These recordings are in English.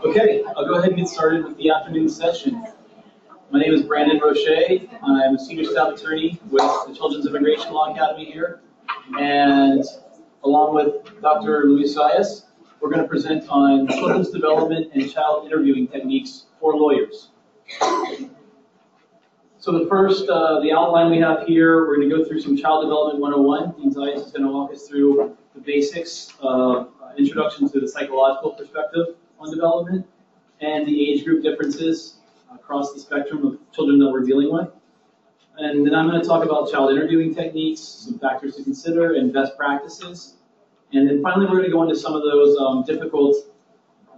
Okay, I'll go ahead and get started with the afternoon session. My name is Roché. I'm a senior staff attorney with the Children's Immigration Law Academy here. And along with Dr. Zayas, we're going to present on children's development and child interviewing techniques for lawyers. So the first, the outline we have here, we're going to go through some Child Development 101. Dean Zayas is going to walk us through the basics of introduction to the psychological perspective on development and the age group differences across the spectrum of children that we're dealing with. And then I'm going to talk about child interviewing techniques, some factors to consider, and best practices. And then finally, we're going to go into some of those difficult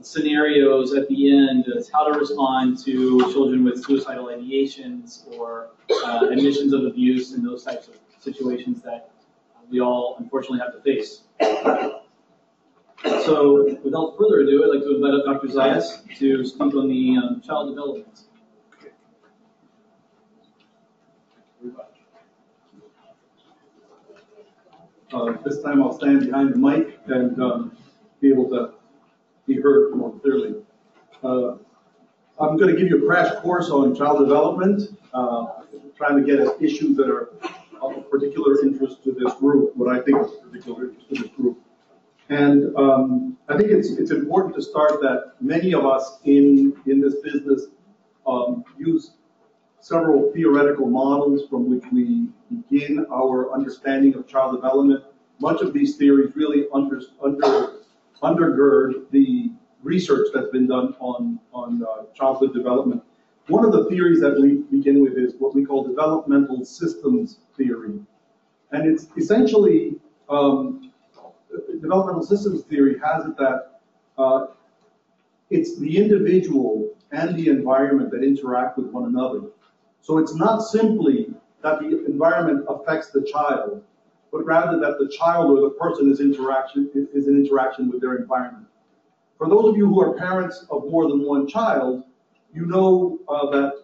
scenarios at the end as how to respond to children with suicidal ideations or admissions of abuse and those types of situations that we all unfortunately have to face. So without further ado, I'd like to invite up Dr. Zayas to speak on the child development. This time I'll stand behind the mic and be able to be heard more clearly. I'm going to give you a crash course on child development, trying to get at issues that are of particular interest to this group, what I think is of particular interest to this group. And I think it's important to start that many of us in this business use several theoretical models from which we begin our understanding of child development. Much of these theories really undergird the research that's been done on childhood development. One of the theories that we begin with is what we call developmental systems theory. And it's essentially, developmental systems theory has it that it's the individual and the environment that interact with one another. So it's not simply that the environment affects the child, but rather that the child or the person is in interaction with their environment. For those of you who are parents of more than one child, you know that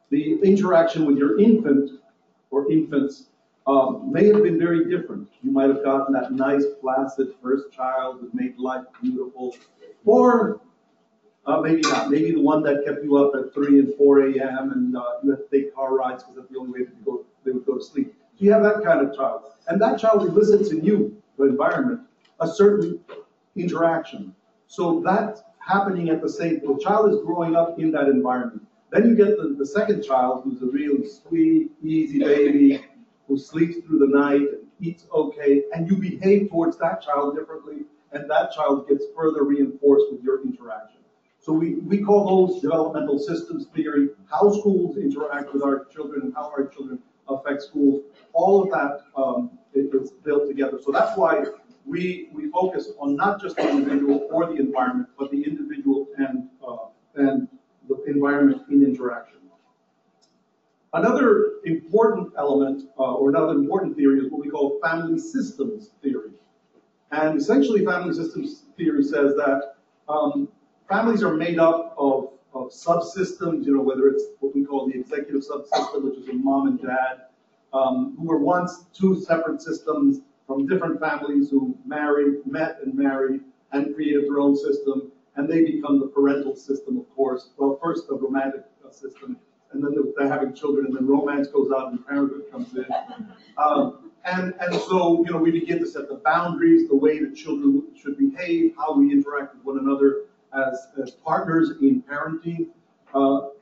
the interaction with your infant or infants may have been very different. You might have gotten that nice, placid first child that made life beautiful, or maybe not. Maybe the one that kept you up at 3 and 4 a.m. and you had to take car rides because that's the only way they would go to sleep. So you have that kind of child. And that child elicits in you, the environment, a certain interaction. So that's happening at the same time. The child is growing up in that environment. Then you get the second child who's a really sweet, easy baby, who sleeps through the night and eats okay, and you behave towards that child differently, and that child gets further reinforced with your interaction. So we call those developmental systems theory, how schools interact with our children and how our children affect schools. All of that is built together. So that's why we focus on not just the individual or the environment, but the individual and the environment in interaction. Another important element, or another important theory, is what we call family systems theory. And essentially, family systems theory says that families are made up of subsystems, you know, whether it's what we call the executive subsystem, which is a mom and dad, who were once two separate systems from different families who met and married and created their own system, and they become the parental system, of course. Well, first the romantic system, and then they're having children, and then romance goes out and parenthood comes in. And so, you know, we begin to set the boundaries, the way that children should behave, how we interact with one another as partners in parenting.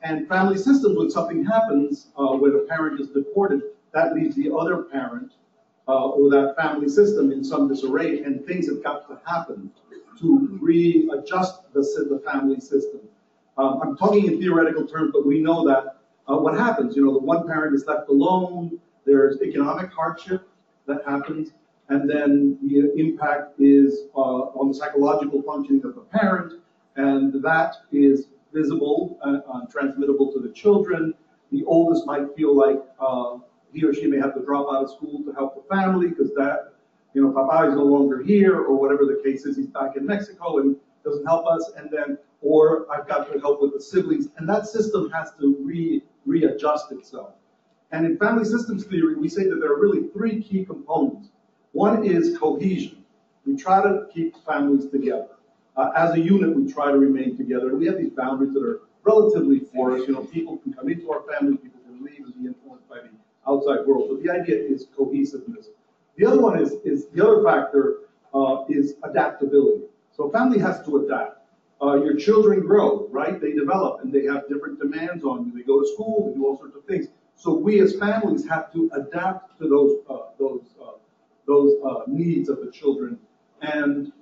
And family systems, when something happens, when a parent is deported, that leaves the other parent or that family system in some disarray, and things have got to happen. to readjust the family system. I'm talking in theoretical terms, but we know that what happens, the one parent is left alone, there's economic hardship that happens, and then the impact is on the psychological functioning of the parent, and that is visible and transmittable to the children. The oldest might feel like he or she may have to drop out of school to help the family because Papa is no longer here, or whatever the case is, he's back in Mexico and doesn't help us, and then, or I've got to help with the siblings, and that system has to readjust itself. And in family systems theory, we say that there are really three key components. One is cohesion. We try to keep families together. As a unit, we try to remain together, and we have these boundaries that are relatively porous. People can come into our family, people can leave and be influenced by the outside world. But the idea is cohesiveness. The other one is the other factor is adaptability. So a family has to adapt. Your children grow, right? They develop, and they have different demands on you. They go to school, they do all sorts of things. So we as families have to adapt to those needs of the children. And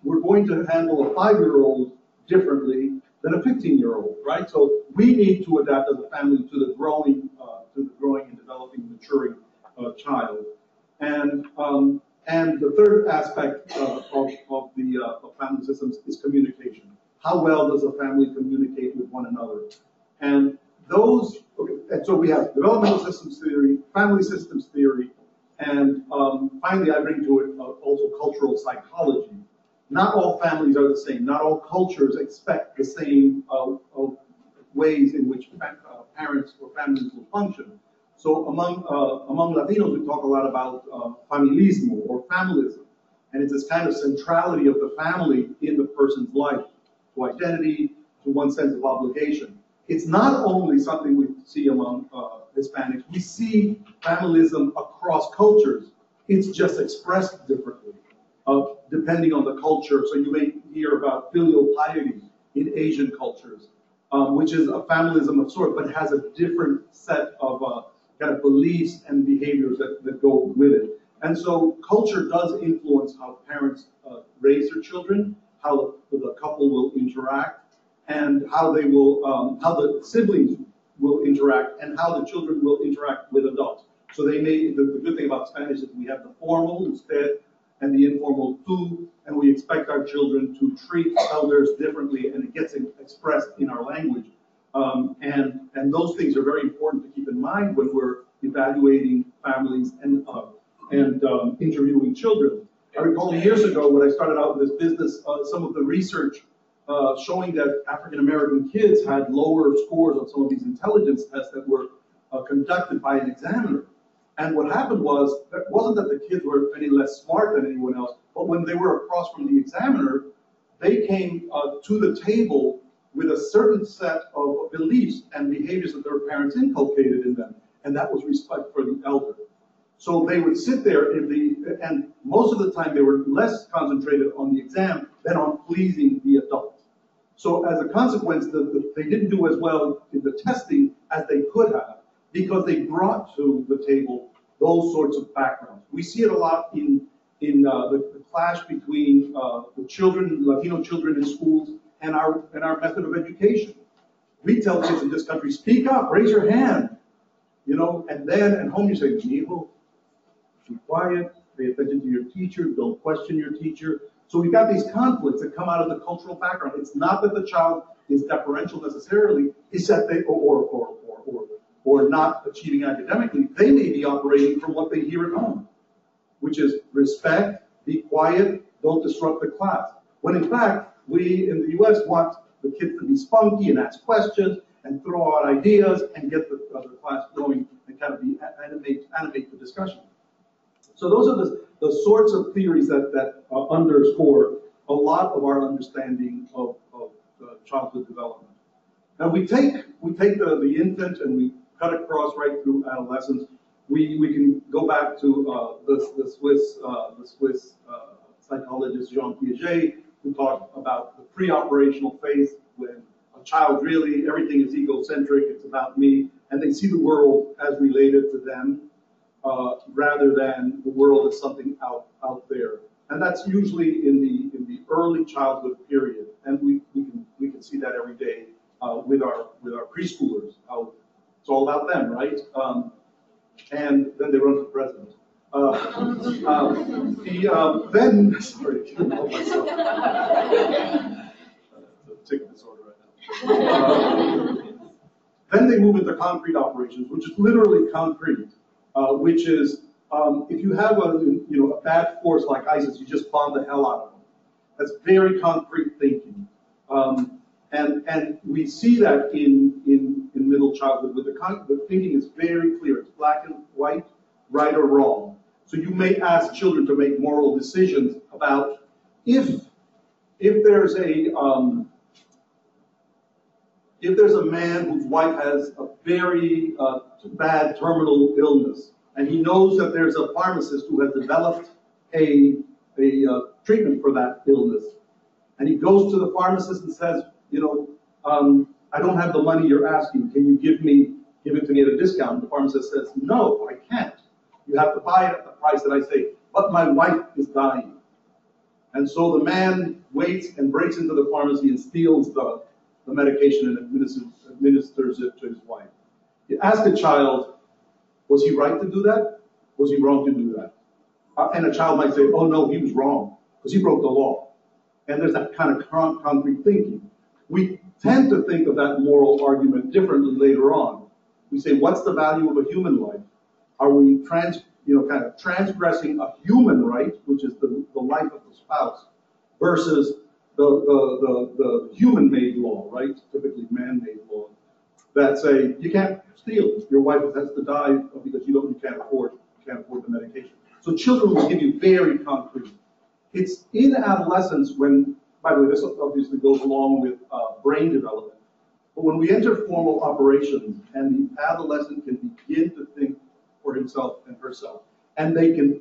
we're going to handle a 5-year-old differently than a 15-year-old, right? So we need to adapt as a family to the growing and developing, maturing child. And the third aspect of family systems is communication. How well does a family communicate with one another? And so we have developmental systems theory, family systems theory, and finally I bring to it also cultural psychology. Not all families are the same. Not all cultures expect the same ways in which parents or families will function. So among Latinos, we talk a lot about familismo or familism, and it's this kind of centrality of the family in the person's life, to identity, to one sense of obligation. It's not only something we see among Hispanics. We see familism across cultures. It's just expressed differently, depending on the culture. So you may hear about filial piety in Asian cultures, which is a familism of sort, but has a different set of kind of beliefs and behaviors that go with it. And so culture does influence how parents raise their children, how the couple will interact, and how the siblings will interact, and how the children will interact with adults. So the good thing about Spanish is we have the formal, usted, and the informal, tú, and we expect our children to treat elders differently, and it gets expressed in our language. And those things are very important to keep in mind when we're evaluating families and interviewing children. I recall years ago when I started out with this business, some of the research showing that African American kids had lower scores on some of these intelligence tests that were conducted by an examiner. And what happened was, it wasn't that the kids were any less smart than anyone else, but when they were across from the examiner, they came to the table with a certain set of beliefs and behaviors that their parents inculcated in them, and that was respect for the elder. So they would sit there, and most of the time they were less concentrated on the exam than on pleasing the adult. So as a consequence, they didn't do as well in the testing as they could have, because they brought to the table those sorts of backgrounds. We see it a lot in the clash between the children, Latino children in schools, and our method of education. We tell kids in this country, speak up, raise your hand, and then at home you say, mijo, be quiet, pay attention to your teacher, don't question your teacher. So we've got these conflicts that come out of the cultural background. It's not that the child is deferential necessarily, it's that they, or not achieving academically, they may be operating from what they hear at home, which is respect, be quiet, don't disrupt the class. When in fact, we in the US want the kids to be spunky and ask questions and throw out ideas and get the class going and kind of animate the discussion. So those are the sorts of theories that underscore a lot of our understanding of childhood development. Now we take the infant and we cut across right through adolescence. We can go back to the Swiss psychologist Jean Piaget, who talked about the pre-operational phase when a child really, everything is egocentric, it's about me, and they see the world as related to them rather than the world as something out there. And that's usually in the early childhood period, and we can see that every day with our preschoolers. How it's all about them, right? And then they run for president. Then sorry, I can't help myself. Tick disorder right now. Then they move into concrete operations, which is literally concrete, which is if you have a bad force like ISIS, you just bomb the hell out of them. That's very concrete thinking, and we see that in middle childhood. With the thinking is very clear. It's black and white, right or wrong. So you may ask children to make moral decisions about if there's a man whose wife has a very bad terminal illness, and he knows that there's a pharmacist who has developed a treatment for that illness, and he goes to the pharmacist and says, I don't have the money you're asking. Can you give it to me at a discount? The pharmacist says, no, I can't. You have to buy it at the price that I say. But my wife is dying. And so the man waits and breaks into the pharmacy and steals the medication and administers it to his wife. You ask a child, was he right to do that? Was he wrong to do that? And a child might say, oh no, he was wrong, because he broke the law. And there's that kind of concrete thinking. We tend to think of that moral argument differently later on. We say, what's the value of a human life? Are we kind of transgressing a human right, which is the life of the spouse, versus the human-made law, right? Typically man-made law, that say you can't steal. Your wife has to die because you can't afford the medication. So children will give you very concrete. It's in adolescence when, by the way, this obviously goes along with brain development. But when we enter formal operations and the adolescent can begin to think for himself and herself, and they can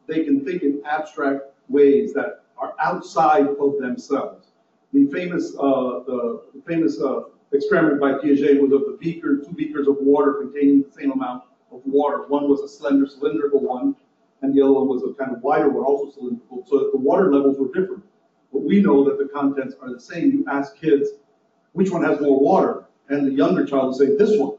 think in abstract ways that are outside of themselves. The famous experiment by Piaget was of two beakers of water containing the same amount of water. One was a slender cylindrical one, and the other one was a kind of wider one, also cylindrical, so that the water levels were different. But we know that the contents are the same. You ask kids, which one has more water? And the younger child will say, this one.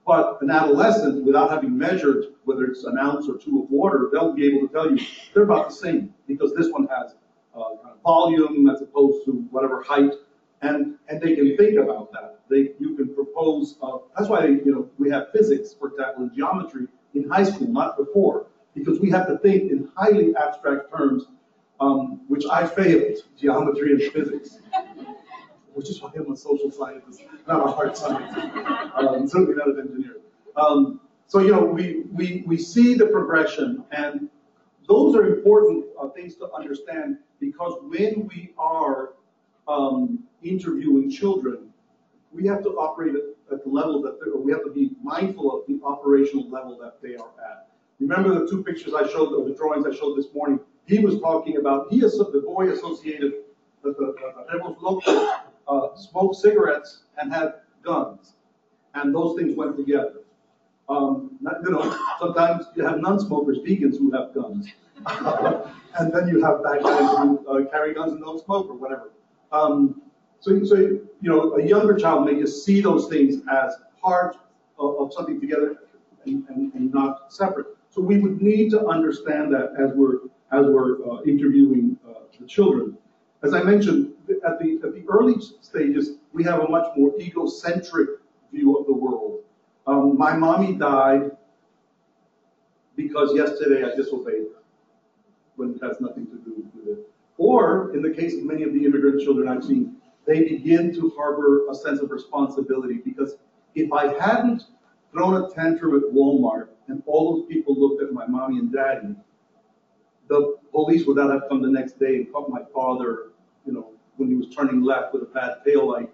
But an adolescent, without having measured whether it's an ounce or two of water, they'll be able to tell you they're about the same, because this one has kind of volume as opposed to whatever height, and they can think about that. You can propose. That's why we have physics, for example, and geometry in high school, not before, because we have to think in highly abstract terms, which I failed, geometry and physics. Which is why I'm a social scientist, not a hard scientist, certainly not an engineer. So we see the progression, and those are important things to understand, because when we are interviewing children, we have to operate at the level that we have to be mindful of the operational level that they are at. Remember the two pictures I showed, or the drawings I showed this morning? He was talking about, the boy associated with the smoked cigarettes and had guns, and those things went together. Sometimes you have non-smokers, vegans, who have guns, and then you have bad guys who carry guns and don't smoke or whatever. So a younger child may just see those things as part of something together and not separate. So we would need to understand that as we're interviewing the children. As I mentioned, at the early stages, we have a much more egocentric view of the world. My mommy died because yesterday I disobeyed her, when it has nothing to do with it. Or, in the case of many of the immigrant children I've seen, they begin to harbor a sense of responsibility, because if I hadn't thrown a tantrum at Walmart and all those people looked at my mommy and daddy, the police would not have come the next day and caught my father, when he was turning left with a bad taillight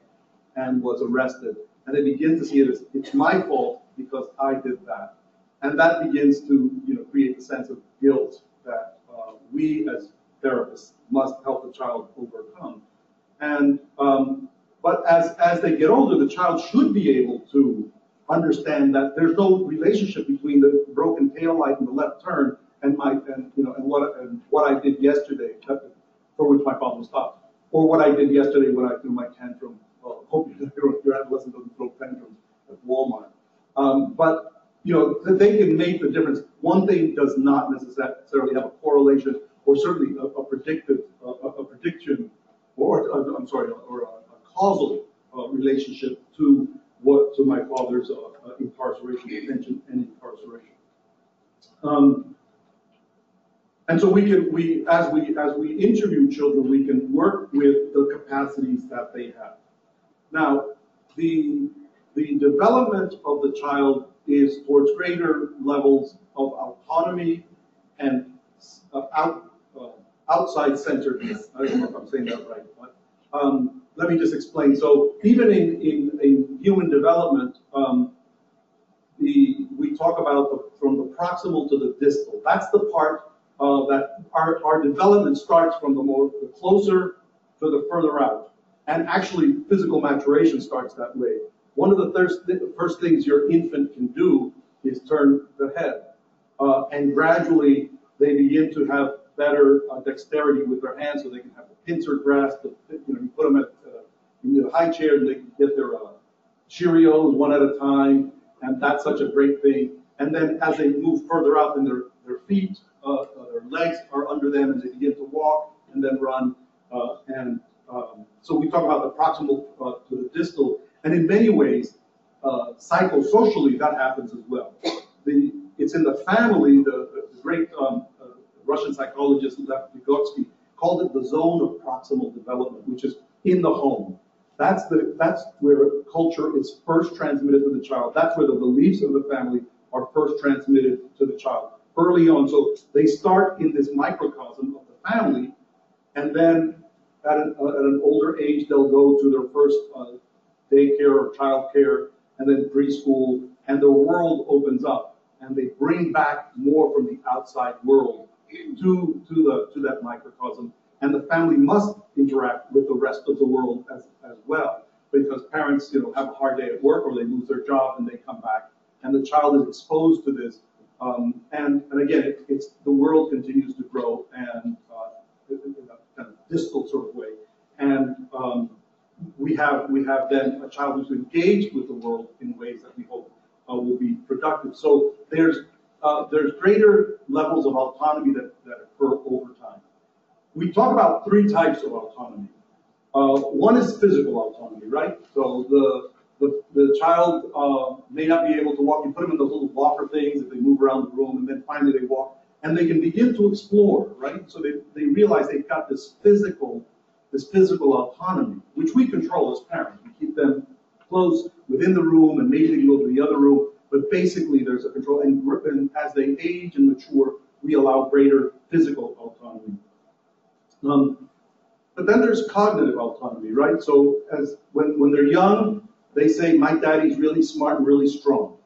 and was arrested. And they begin to see it as, it's my fault because I did that. And that begins to create a sense of guilt that we as therapists must help the child overcome. And but as they get older, the child should be able to understand that there's no relationship between the broken taillight and the left turn and what I did yesterday, for which my father stopped, or what I did yesterday when I threw my tantrum. Well, hope your adolescent doesn't throw tantrums at Walmart. But they can make the difference. One thing does not necessarily have a correlation, or certainly a prediction, or a causal relationship to my father's incarceration, detention, and incarceration. And so as we interview children, we can work with the capacities that they have. Now, the development of the child is towards greater levels of autonomy and outside centeredness. I don't know if I'm saying that right, but let me just explain. So even in human development, we talk about from the proximal to the distal. That's the part that our development starts from the closer to the further out. And actually, physical maturation starts that way. One of the first things your infant can do is turn the head. And gradually, they begin to have better dexterity with their hands, so they can have a pincer grasp. You put them in a high chair, and they can get their Cheerios one at a time, and that's such a great thing. And then as they move further out, then their feet, their legs are under them, and they begin to walk and then run. So we talk about the proximal to the distal, and in many ways, psychosocially, that happens as well. It's in the family. The great Russian psychologist Lev Vygotsky called it the zone of proximal development, which is in the home. That's where culture is first transmitted to the child. That's where the beliefs of the family are first transmitted to the child early on. So they start in this microcosm of the family, and then at an older age, they'll go to their first daycare or child care, and then preschool, and their world opens up, and they bring back more from the outside world to that microcosm, and the family must interact with the rest of the world as well, because parents have a hard day at work, or they lose their job and they come back, and the child is exposed to this, and again, the world continues to grow and in a kind of distal sort of way, and we have then a child who's engaged with the world in ways that we hope will be productive. So there's greater levels of autonomy that occur over time. We talk about three types of autonomy. One is physical autonomy, right? So the child may not be able to walk. You put them in those little walker things that they move around the room, and then finally they walk, and they can begin to explore, right? So they realize they've got this physical autonomy, which we control as parents. We keep them close within the room, and maybe they can go to the other room, but basically there's a control. And as they age and mature, we allow greater physical autonomy. But then there's cognitive autonomy, right? So when they're young, they say, "My daddy's really smart and really strong."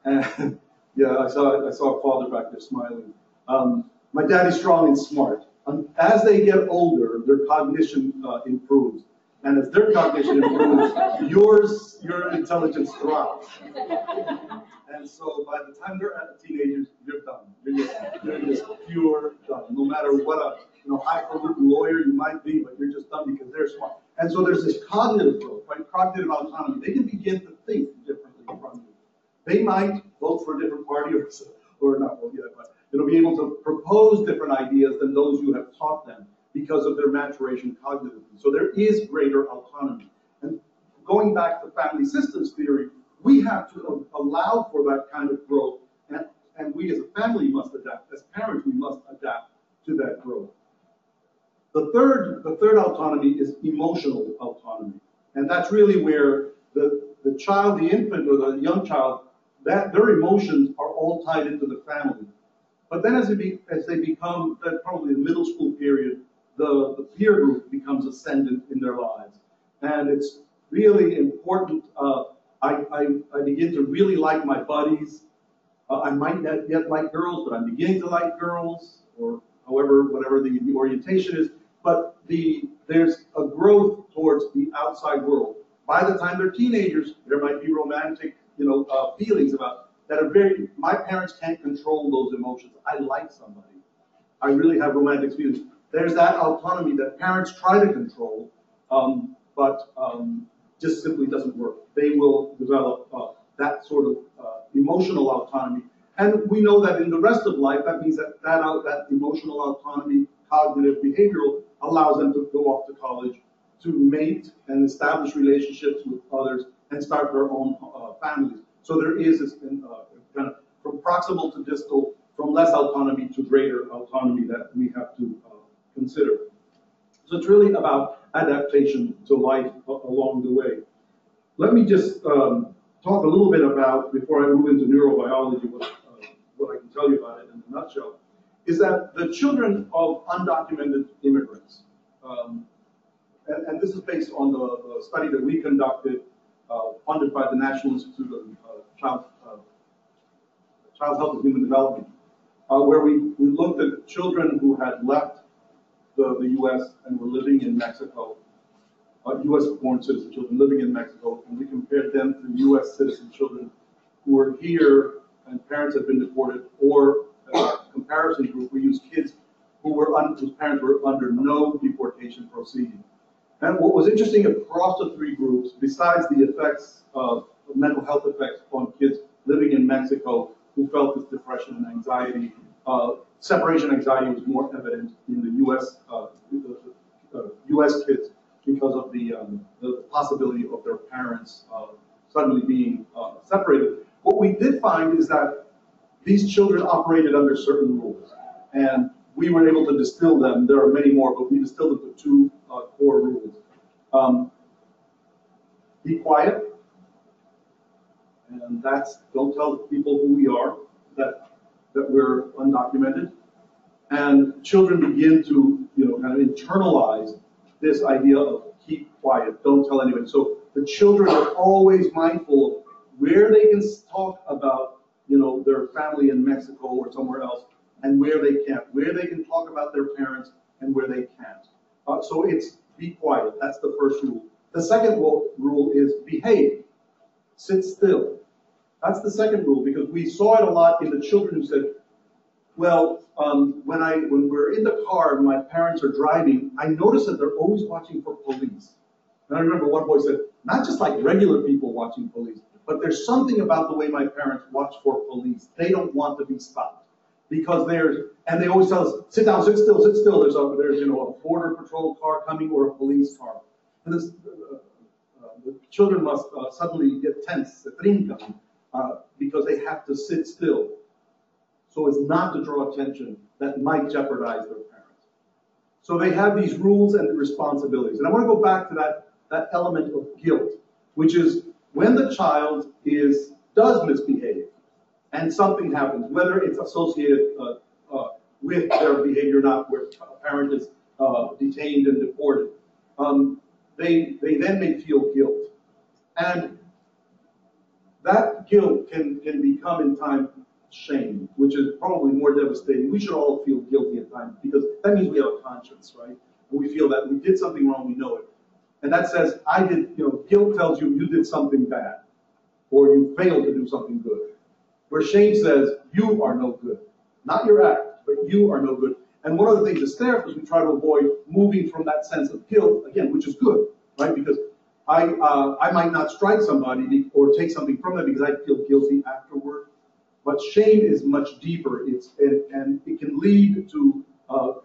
And yeah, I saw a father back there smiling. My daddy's strong and smart. As they get older, their cognition improves. And as their cognition improves, your intelligence thrives. And so by the time they're teenagers, you're done. You're just pure done. No matter what a highfalutin lawyer you might be, but you're just done because they're smart. And so there's this cognitive growth, right? Cognitive autonomy. They can begin to think differently from you. They might vote for a different party or not vote yet, but be able to propose different ideas than those you have taught them because of their maturation cognitively. So there is greater autonomy. And going back to family systems theory, we have to allow for that kind of growth, and we as a family must adapt. As parents, we must adapt to that growth. The third autonomy is emotional autonomy, and that's really where the child, the infant, or the young child, that their emotions are all tied into the family. But then as they become, probably the middle school period, the peer group becomes ascendant in their lives. And it's really important. I begin to really like my buddies. I might not yet like girls, but I'm beginning to like girls, or whatever the orientation is. But there's a growth towards the outside world. By the time they're teenagers, there might be romantic feelings about that my parents can't control those emotions. I like somebody. I really have romantic feelings. There's that autonomy that parents try to control, but just simply doesn't work. They will develop that sort of emotional autonomy. And we know that in the rest of life, that means that emotional autonomy, cognitive, behavioral, allows them to go off to college, to mate and establish relationships with others, and start their own families. So there is this kind of from proximal to distal, from less autonomy to greater autonomy that we have to consider. So it's really about adaptation to life along the way. Let me just talk a little bit about, before I move into neurobiology, what I can tell you about it in a nutshell, is that the children of undocumented immigrants, and this is based on the study that we conducted, funded by the National Institute of Child Health and Human Development, where we looked at children who had left the U.S. and were living in Mexico, U.S.-born citizen children living in Mexico, and we compared them to U.S. citizen children who were here and parents had been deported, or as a comparison group, we used kids whose parents were under no deportation proceeding. And what was interesting across the three groups, besides the effects of mental health effects on kids living in Mexico who felt this depression and anxiety, separation anxiety was more evident in the U.S. kids because of the possibility of their parents suddenly being separated. What we did find is that these children operated under certain rules, and we were able to distill them. There are many more, but we distilled them to two core rules. Be quiet, and that's don't tell people who we are, that we're undocumented. And children begin to, kind of internalize this idea of keep quiet, don't tell anybody. So the children are always mindful of where they can talk about, their family in Mexico or somewhere else, and where they can't, where they can talk about their parents and where they can't. So it's be quiet. That's the first rule. The second rule is behave. Sit still. That's the second rule, because we saw it a lot in the children who said, well, when we're in the car and my parents are driving, I notice that they're always watching for police. And I remember one boy said, not just like regular people watching police, but there's something about the way my parents watch for police. They don't want to be stopped. Because and they always tell us, sit down, sit still, sit still. There's a border patrol car coming or a police car. And the children must suddenly get tense, se trincan, because they have to sit still, so as not to draw attention that might jeopardize their parents. So they have these rules and responsibilities. And I want to go back to that element of guilt, which is when the child does misbehave and something happens, whether it's associated with their behavior or not, where a parent is detained and deported, they then may feel guilt. And that guilt can become in time shame, which is probably more devastating. We should all feel guilty at times, because that means we have a conscience, right? And we feel that we did something wrong, we know it. And that says, guilt tells you did something bad, or you failed to do something good. Where shame says, you are no good. Not your act, but you are no good. And one of the things as therapists, we try to avoid moving from that sense of guilt, again, which is good, right? Because I might not strike somebody or take something from them because I feel guilty afterward. But shame is much deeper, and it can lead to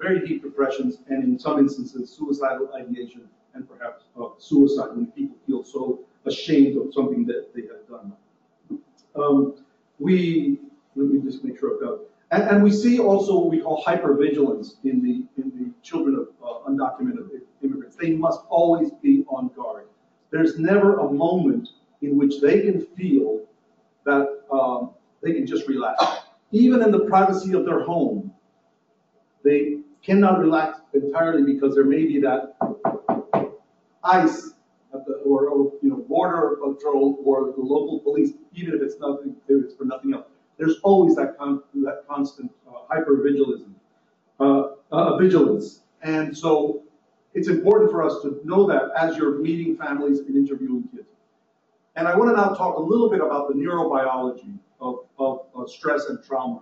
very deep depressions, and in some instances, suicidal ideation, and perhaps suicide, when people feel so ashamed of something that they have done. Let me just make sure I've got it. And we see also what we call hypervigilance in the children of undocumented immigrants. They must always be on guard. There's never a moment in which they can feel that they can just relax. Even in the privacy of their home, they cannot relax entirely, because there may be that ICE or border patrol or the local police, even if it's for nothing else. There's always that constant hypervigilance. Vigilance. And so it's important for us to know that as you're meeting families and interviewing kids. And I want to now talk a little bit about the neurobiology of stress and trauma.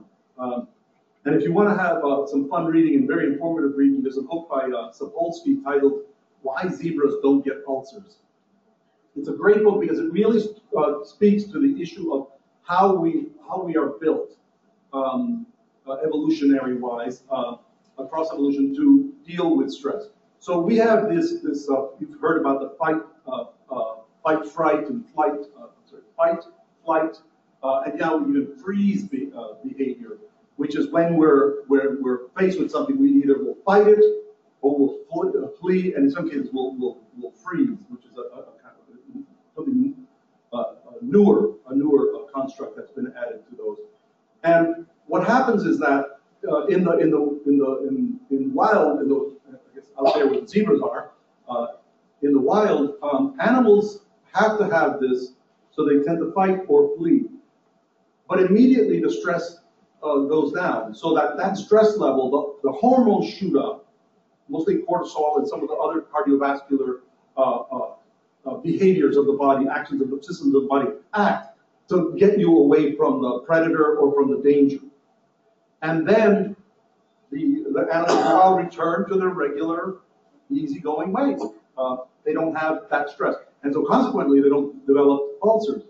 And if you want to have some fun reading and very informative reading, there's a book by Sapolsky titled "Why Zebras Don't Get Ulcers." It's a great book because it really speaks to the issue of how we are built, evolutionary-wise, across evolution, to deal with stress. So we have this you've heard about the fight, fright, and flight, fight, flight, and now even freeze behavior, which is when we're faced with something, we either will fight it or we'll flee, and in some cases we'll freeze, which is something a newer construct that's been added to those. And what happens is that in wild, I guess out there where the zebras are, in the wild, animals have to have this, so they tend to fight or flee. But immediately the stress goes down, so that stress level, the hormones shoot up, mostly cortisol and some of the other cardiovascular behaviors of the body, actions of the systems of the body act to get you away from the predator or from the danger. And then the animals will return to their regular, easygoing ways. They don't have that stress. And so consequently, they don't develop ulcers.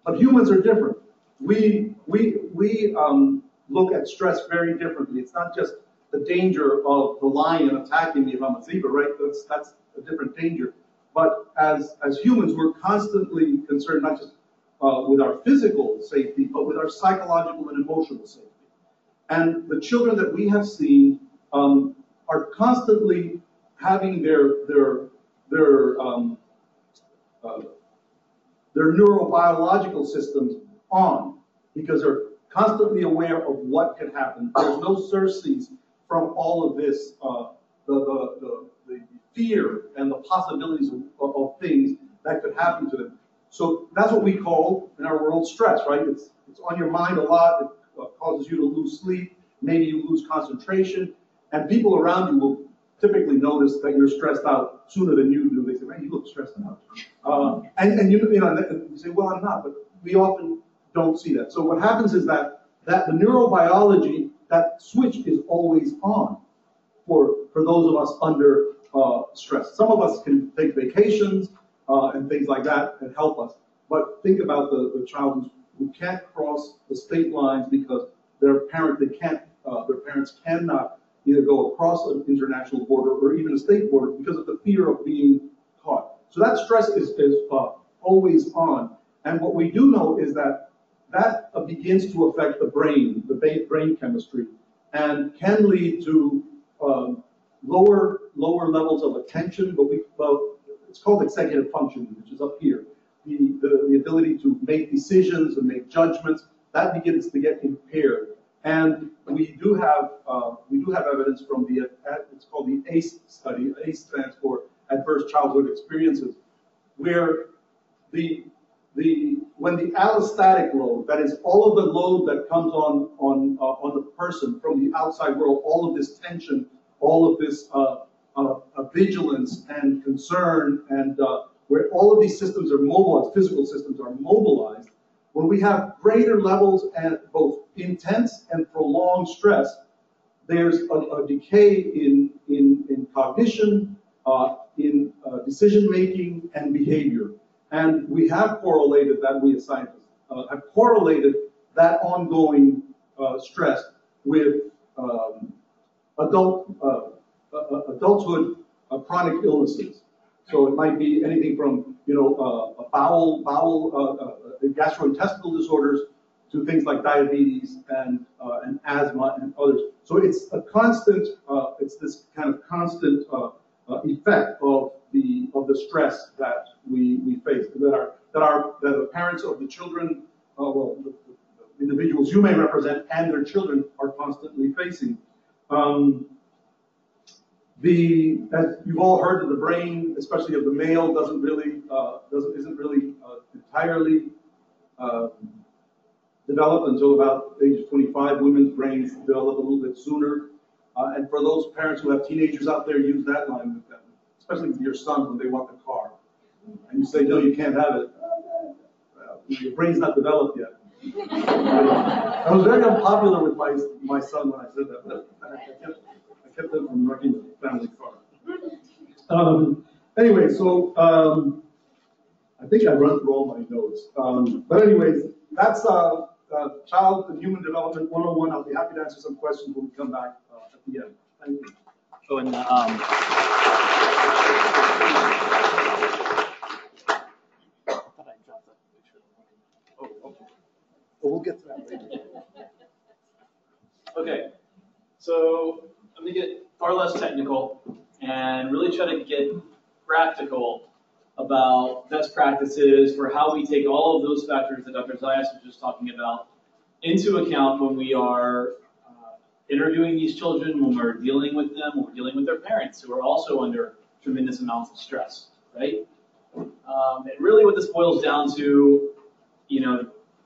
But humans are different. We look at stress very differently. It's not just the danger of the lion attacking me if I'm a zebra, right? That's a different danger. But as humans, we're constantly concerned not just with our physical safety, but with our psychological and emotional safety. And the children that we have seen are constantly having their neurobiological systems on, because they're constantly aware of what can happen. There's no surcease from all of this, the fear and the possibilities of things that could happen to them. So that's what we call in our world stress, right? It's on your mind a lot. It causes you to lose sleep. Maybe you lose concentration, and people around you will typically notice that you're stressed out sooner than you do. They say, "Man, you look stressed out," and you say, "Well, I'm not," but we often don't see that. So what happens is that the neurobiology, that switch is always on for those of us under stress. Some of us can take vacations and things like that and help us. But think about the child who can't cross the state lines because their parents cannot either go across an international border or even a state border because of the fear of being caught. So that stress is always on. And what we do know is that begins to affect the brain chemistry, and can lead to lower levels of attention, it's called executive functioning, which is up here. The ability to make decisions and make judgments, that begins to get impaired. And we do have evidence from it's called the ACE study. ACE stands for Adverse Childhood Experiences, where when the allostatic load, that is all of the load that comes on the person from the outside world, all of this tension, all of this vigilance and concern, and where all of these systems are mobilized, physical systems are mobilized, when we have greater levels and both intense and prolonged stress, there's a decay in cognition, in decision making and behavior. And we have correlated that, we as scientists have correlated that ongoing stress with adulthood chronic illnesses. So it might be anything from gastrointestinal disorders to things like diabetes and asthma and others. So it's a constant. It's this kind of constant effect of the stress that we face, that the parents of the children, the individuals you may represent and their children are constantly facing. As you've all heard, of the brain, especially of the male, isn't really entirely developed until about age 25. Women's brains develop a little bit sooner. And for those parents who have teenagers out there, use that line with them, especially with your sons when they want the car. And you say, no, you can't have it. Your brain's not developed yet. I was very unpopular with my son when I said that, but I kept him from working the family farm. Anyway, so I think I run through all my notes. But anyways, that's Child and Human Development 101. I'll be happy to answer some questions when we come back at the end. Thank you. Oh, and Well, we'll get to that later. okay, so I'm going to get far less technical and really try to get practical about best practices for how we take all of those factors that Dr. Zayas was just talking about into account when we are interviewing these children, when we're dealing with them, when we're dealing with their parents who are also under tremendous amounts of stress, right? And really what this boils down to,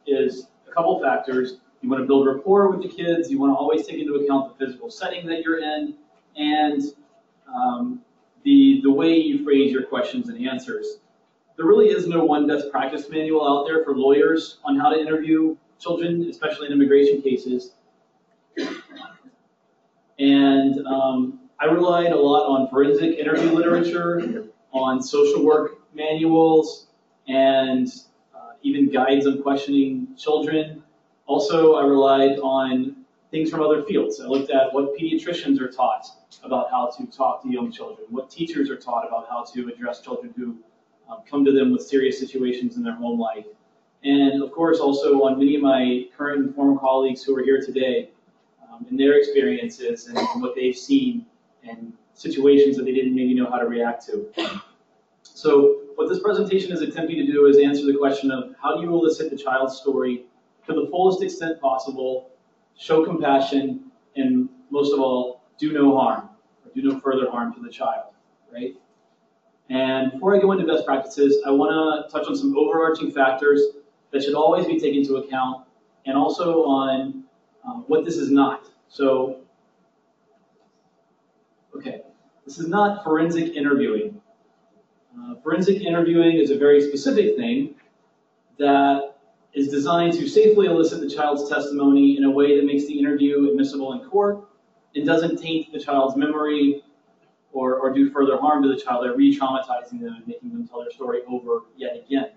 is a couple factors. You want to build rapport with the kids. You want to always take into account the physical setting that you're in, and the way you phrase your questions and answers. There really is no one best practice manual out there for lawyers on how to interview children, especially in immigration cases. And I relied a lot on forensic interview literature, on social work manuals, and even guides on questioning children. Also, I relied on things from other fields. I looked at what pediatricians are taught about how to talk to young children, what teachers are taught about how to address children who come to them with serious situations in their home life. And of course, also on many of my current and former colleagues who are here today, and their experiences and what they've seen and situations that they didn't maybe know how to react to. So what this presentation is attempting to do is answer the question of how do you elicit the child's story to the fullest extent possible, show compassion, and most of all, do no harm, or do no further harm to the child, right? And before I go into best practices, I want to touch on some overarching factors that should always be taken into account, and also on what this is not. So, okay, this is not forensic interviewing. Forensic interviewing is a very specific thing that is designed to safely elicit the child's testimony in a way that makes the interview admissible in court and doesn't taint the child's memory or do further harm to the child by re-traumatizing them and making them tell their story over yet again.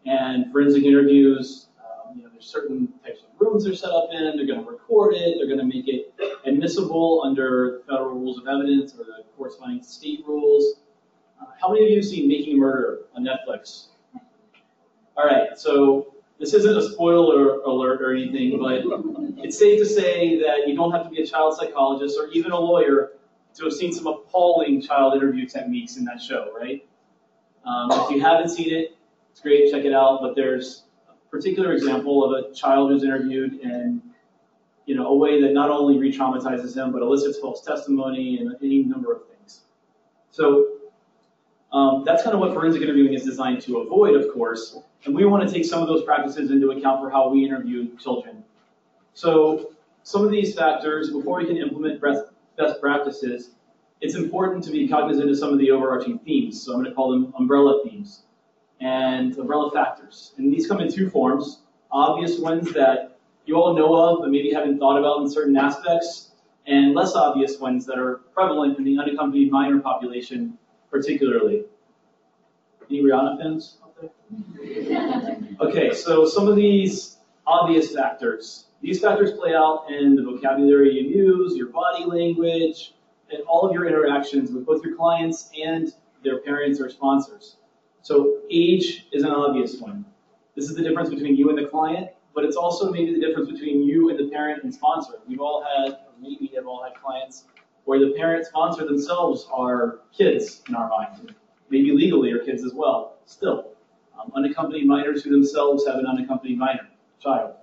And forensic interviews, there's certain types of rooms they're set up in, they're going to record it, they're going to make it admissible under federal rules of evidence or the corresponding state rules. How many of you have seen Making a Murderer on Netflix? All right, so this isn't a spoiler alert or anything, but it's safe to say that you don't have to be a child psychologist or even a lawyer to have seen some appalling child interview techniques in that show, right? If you haven't seen it, it's great, check it out, but there's a particular example of a child who's interviewed in a way that not only re-traumatizes him, but elicits false testimony and any number of things. So that's kind of what forensic interviewing is designed to avoid, of course, and we want to take some of those practices into account for how we interview children. So some of these factors, before we can implement best practices, it's important to be cognizant of some of the overarching themes. So I'm going to call them umbrella themes and umbrella factors. And these come in two forms: obvious ones that you all know of but maybe haven't thought about in certain aspects, and less obvious ones that are prevalent in the unaccompanied minor population particularly. Any Rihanna fans out there? Okay, so some of these obvious factors. These factors play out in the vocabulary you use, your body language, and all of your interactions with both your clients and their parents or sponsors. So age is an obvious one. This is the difference between you and the client, but it's also maybe the difference between you and the parent and sponsor. We've all had, or maybe have all had clients where the parent sponsor themselves are kids in our mind. Maybe legally are kids as well, still. Unaccompanied minors who themselves have an unaccompanied minor child.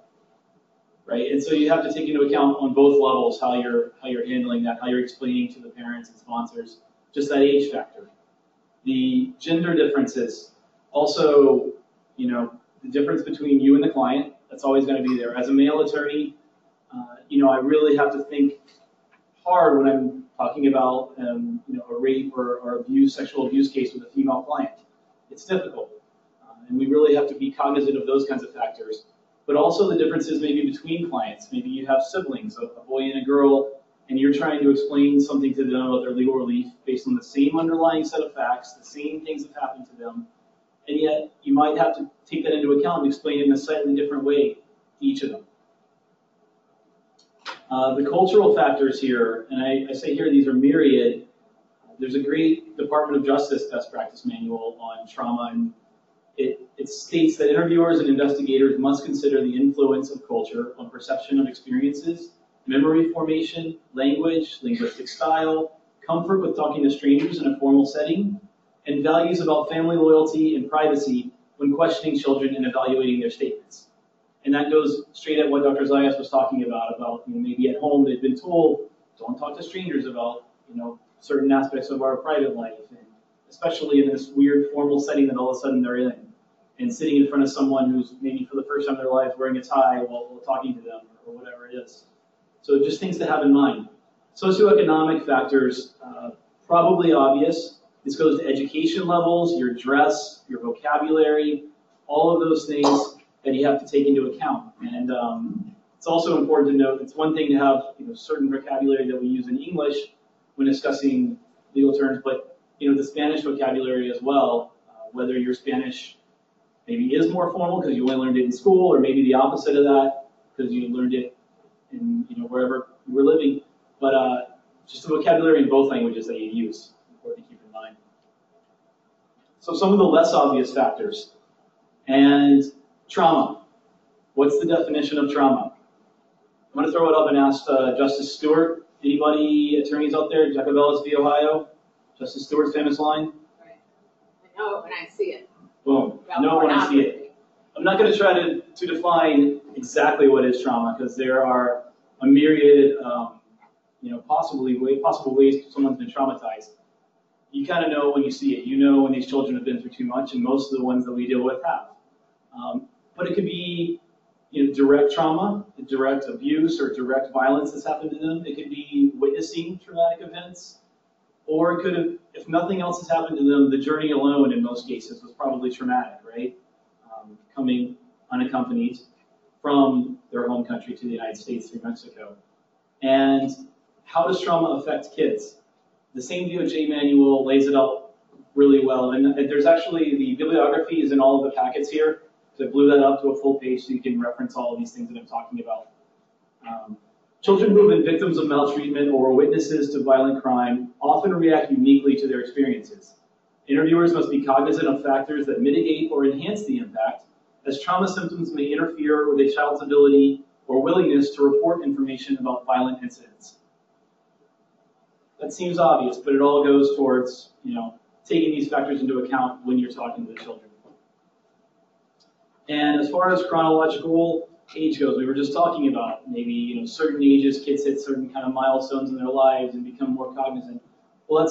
Right? And so you have to take into account on both levels how you're handling that, how you're explaining to the parents and sponsors, just that age factor. The gender differences, also, the difference between you and the client, that's always going to be there. As a male attorney, I really have to think hard when I'm talking about a rape or abuse, sexual abuse case with a female client. It's difficult, and we really have to be cognizant of those kinds of factors. but also the differences maybe between clients. Maybe you have siblings, a boy and a girl, and you're trying to explain something to them about their legal relief based on the same underlying set of facts, the same things that happened to them, and yet you might have to take that into account and explain it in a slightly different way to each of them. The cultural factors here, and I say here these are myriad. There's a great Department of Justice best practice manual on trauma, and it states that interviewers and investigators must consider the influence of culture on perception of experiences, memory formation, language, linguistic style, comfort with talking to strangers in a formal setting, and values about family loyalty and privacy when questioning children and evaluating their statements. And that goes straight at what Dr. Zayas was talking about maybe at home they've been told, don't talk to strangers about, certain aspects of our private life, and especially in this weird formal setting that all of a sudden they're in, and sitting in front of someone who's maybe for the first time in their life wearing a tie while talking to them or whatever it is. So just things to have in mind. Socioeconomic factors, probably obvious. This goes to education levels, your dress, your vocabulary, all of those things that you have to take into account. And it's also important to note, it's one thing to have certain vocabulary that we use in English when discussing legal terms, but the Spanish vocabulary as well, whether your Spanish maybe is more formal because you only learned it in school, or maybe the opposite of that because you learned it in wherever you were living, but just the vocabulary in both languages that you use, important to keep in mind. So some of the less obvious factors. And trauma. What's the definition of trauma? I'm going to throw it up and ask Justice Stewart. Anybody, attorneys out there, Jacobellis v. Ohio? Justice Stewart's famous line? Right. I know it when I see it. Boom. Know it when I see it. I'm not going to try to define exactly what is trauma, because there are a myriad, possible ways someone's been traumatized. You kind of know when you see it. You know when these children have been through too much, and most of the ones that we deal with have. But it could be direct trauma, direct abuse, or direct violence that's happened to them. It could be witnessing traumatic events, or it could have, if nothing else has happened to them, the journey alone in most cases was probably traumatic, right? Coming unaccompanied from their home country to the United States through Mexico. And how does trauma affect kids? The same DOJ manual lays it out really well, and there's actually, the bibliography is in all of the packets here. So I blew that up to a full page so you can reference all of these things that I'm talking about. Children who have been victims of maltreatment or witnesses to violent crime often react uniquely to their experiences. Interviewers must be cognizant of factors that mitigate or enhance the impact, as trauma symptoms may interfere with a child's ability or willingness to report information about violent incidents. That seems obvious, but it all goes towards, taking these factors into account when you're talking to the children. And as far as chronological age goes, we were just talking about maybe certain ages, kids hit certain kind of milestones in their lives and become more cognizant. Well,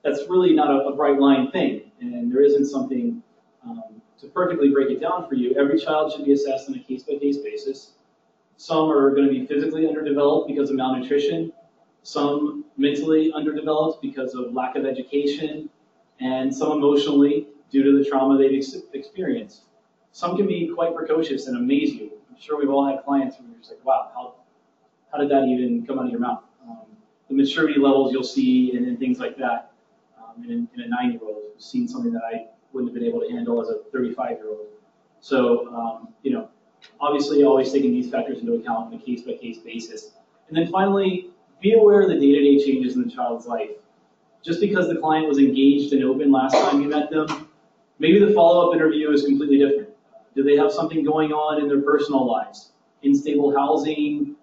that's really not a bright line thing, and there isn't something to perfectly break it down for you. Every child should be assessed on a case-by-case basis. Some are going to be physically underdeveloped because of malnutrition, some mentally underdeveloped because of lack of education, and some emotionally due to the trauma they've experienced. Some can be quite precocious and amaze you. I'm sure we've all had clients where you're just like, wow, how did that even come out of your mouth? The maturity levels you'll see and things like that in a 9-year-old who's seen something that I wouldn't have been able to handle as a 35-year-old. So, obviously always taking these factors into account on a case-by-case basis. And then finally, be aware of the day-to-day changes in the child's life. Just because the client was engaged and open last time you met them, maybe the follow-up interview is completely different. Do they have something going on in their personal lives? Unstable housing,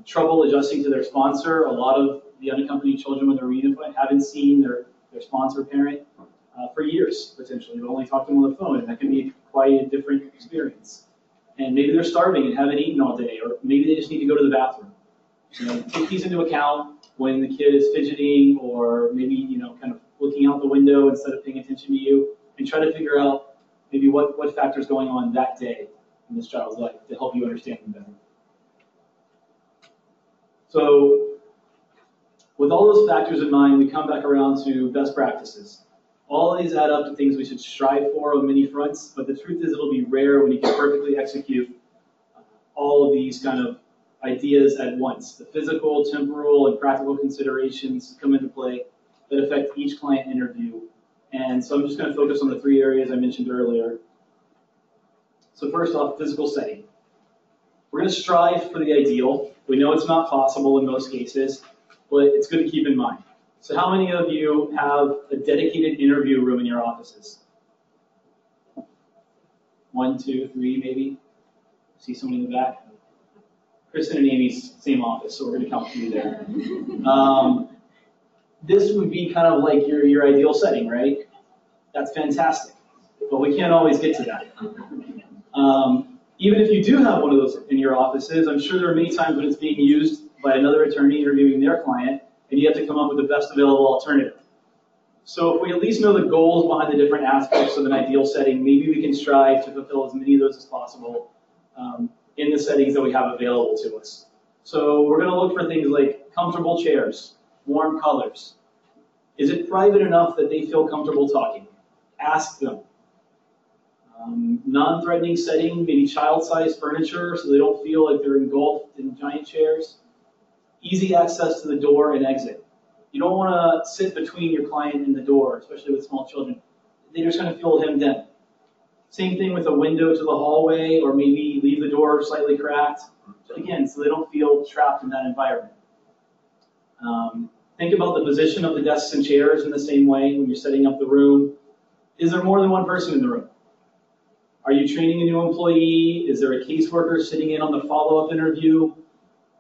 trouble adjusting to their sponsor. A lot of the unaccompanied children when they're reunified haven't seen their sponsor parent for years, potentially. They've only talked to them on the phone, and that can be quite a different experience. And maybe they're starving and haven't eaten all day, or maybe they just need to go to the bathroom. Take these into account when the kid is fidgeting, or maybe kind of looking out the window instead of paying attention to you, and try to figure out maybe what factors going on that day in this child's life to help you understand them better. So with all those factors in mind, we come back around to best practices. All of these add up to things we should strive for on many fronts, but the truth is it'll be rare when you can perfectly execute all of these kind of ideas at once. The physical, temporal, and practical considerations come into play that affect each client interview. And so I'm just going to focus on the 3 areas I mentioned earlier. So first off, physical setting. We're going to strive for the ideal. We know it's not possible in most cases, but it's good to keep in mind. So how many of you have a dedicated interview room in your offices? 1, 2, 3, maybe? See someone in the back? Kristen and Amy's same office, so we're going to count for you there. This would be kind of like your ideal setting, right? That's fantastic, but we can't always get to that. Even if you do have one of those in your offices, I'm sure there are many times when it's being used by another attorney interviewing their client, and you have to come up with the best available alternative. So if we at least know the goals behind the different aspects of an ideal setting, maybe we can strive to fulfill as many of those as possible in the settings that we have available to us. So we're going to look for things like comfortable chairs, warm colors. Is it private enough that they feel comfortable talking? Ask them. Non-threatening setting, maybe child-sized furniture so they don't feel like they're engulfed in giant chairs. Easy access to the door and exit. You don't want to sit between your client and the door, especially with small children. They're just going to feel hemmed in. Same thing with a window to the hallway, or maybe leave the door slightly cracked. Again, so they don't feel trapped in that environment. Think about the position of the desks and chairs in the same way when you're setting up the room. Is there more than one person in the room? Are you training a new employee? Is there a caseworker sitting in on the follow-up interview?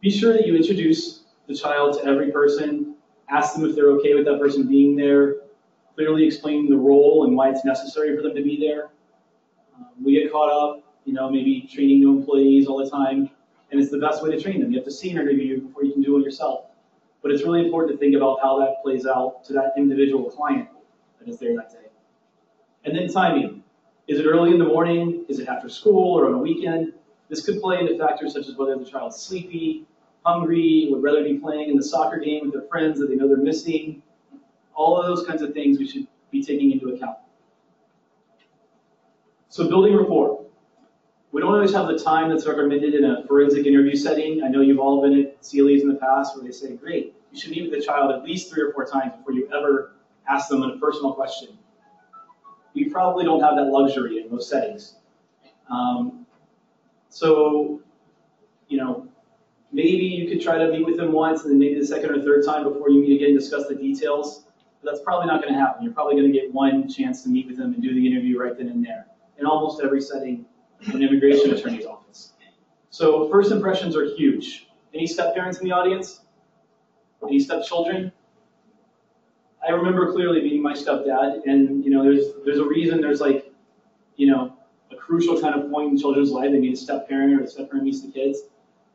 Be sure that you introduce the child to every person. Ask them if they're okay with that person being there. Clearly explain the role and why it's necessary for them to be there. We get caught up, maybe training new employees all the time, and it's the best way to train them. You have to see an interview before you can do it yourself. But it's really important to think about how that plays out to that individual client that is there that day. And then timing. Is it early in the morning? Is it after school or on a weekend? This could play into factors such as whether the child's sleepy, hungry, would rather be playing in the soccer game with their friends that they know they're missing. All of those kinds of things we should be taking into account. So building rapport. We don't always have the time that's recommended in a forensic interview setting. I know you've all been at CILAs in the past where they say, great, you should meet with the child at least 3 or 4 times before you ever ask them a personal question. We probably don't have that luxury in most settings. Maybe you could try to meet with them once and then maybe the 2nd or 3rd time before you meet again and discuss the details. But that's probably not going to happen. You're probably going to get one chance to meet with them and do the interview right then and there in almost every setting in an immigration attorney's office. So first impressions are huge. Any step-parents in the audience? Any step-children? I remember clearly meeting my stepdad, and there's a reason there's a crucial kind of point in children's life. They meet a step-parent, or the step-parent meets the kids,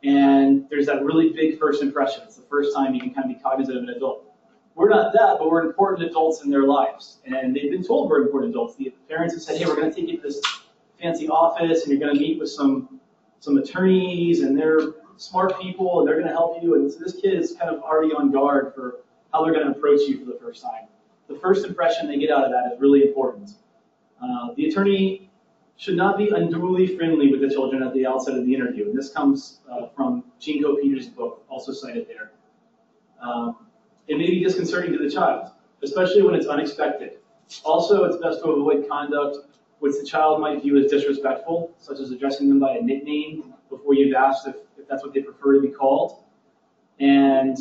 and there's that really big first impression. It's the first time you can kind of be cognizant of an adult. We're not that, but we're important adults in their lives, and they've been told we're important adults. The parents have said, hey, we're going to take you to this fancy office, and you're going to meet with some attorneys, and they're smart people, and they're going to help you. And so this kid is kind of already on guard for how they're going to approach you for the first time. The first impression they get out of that is really important. The attorney should not be unduly friendly with the children at the outset of the interview. And this comes from Jinko Peters' book, also cited there. It may be disconcerting to the child, especially when it's unexpected. Also, it's best to avoid conduct which the child might view as disrespectful, such as addressing them by a nickname before you've asked if that's what they prefer to be called. And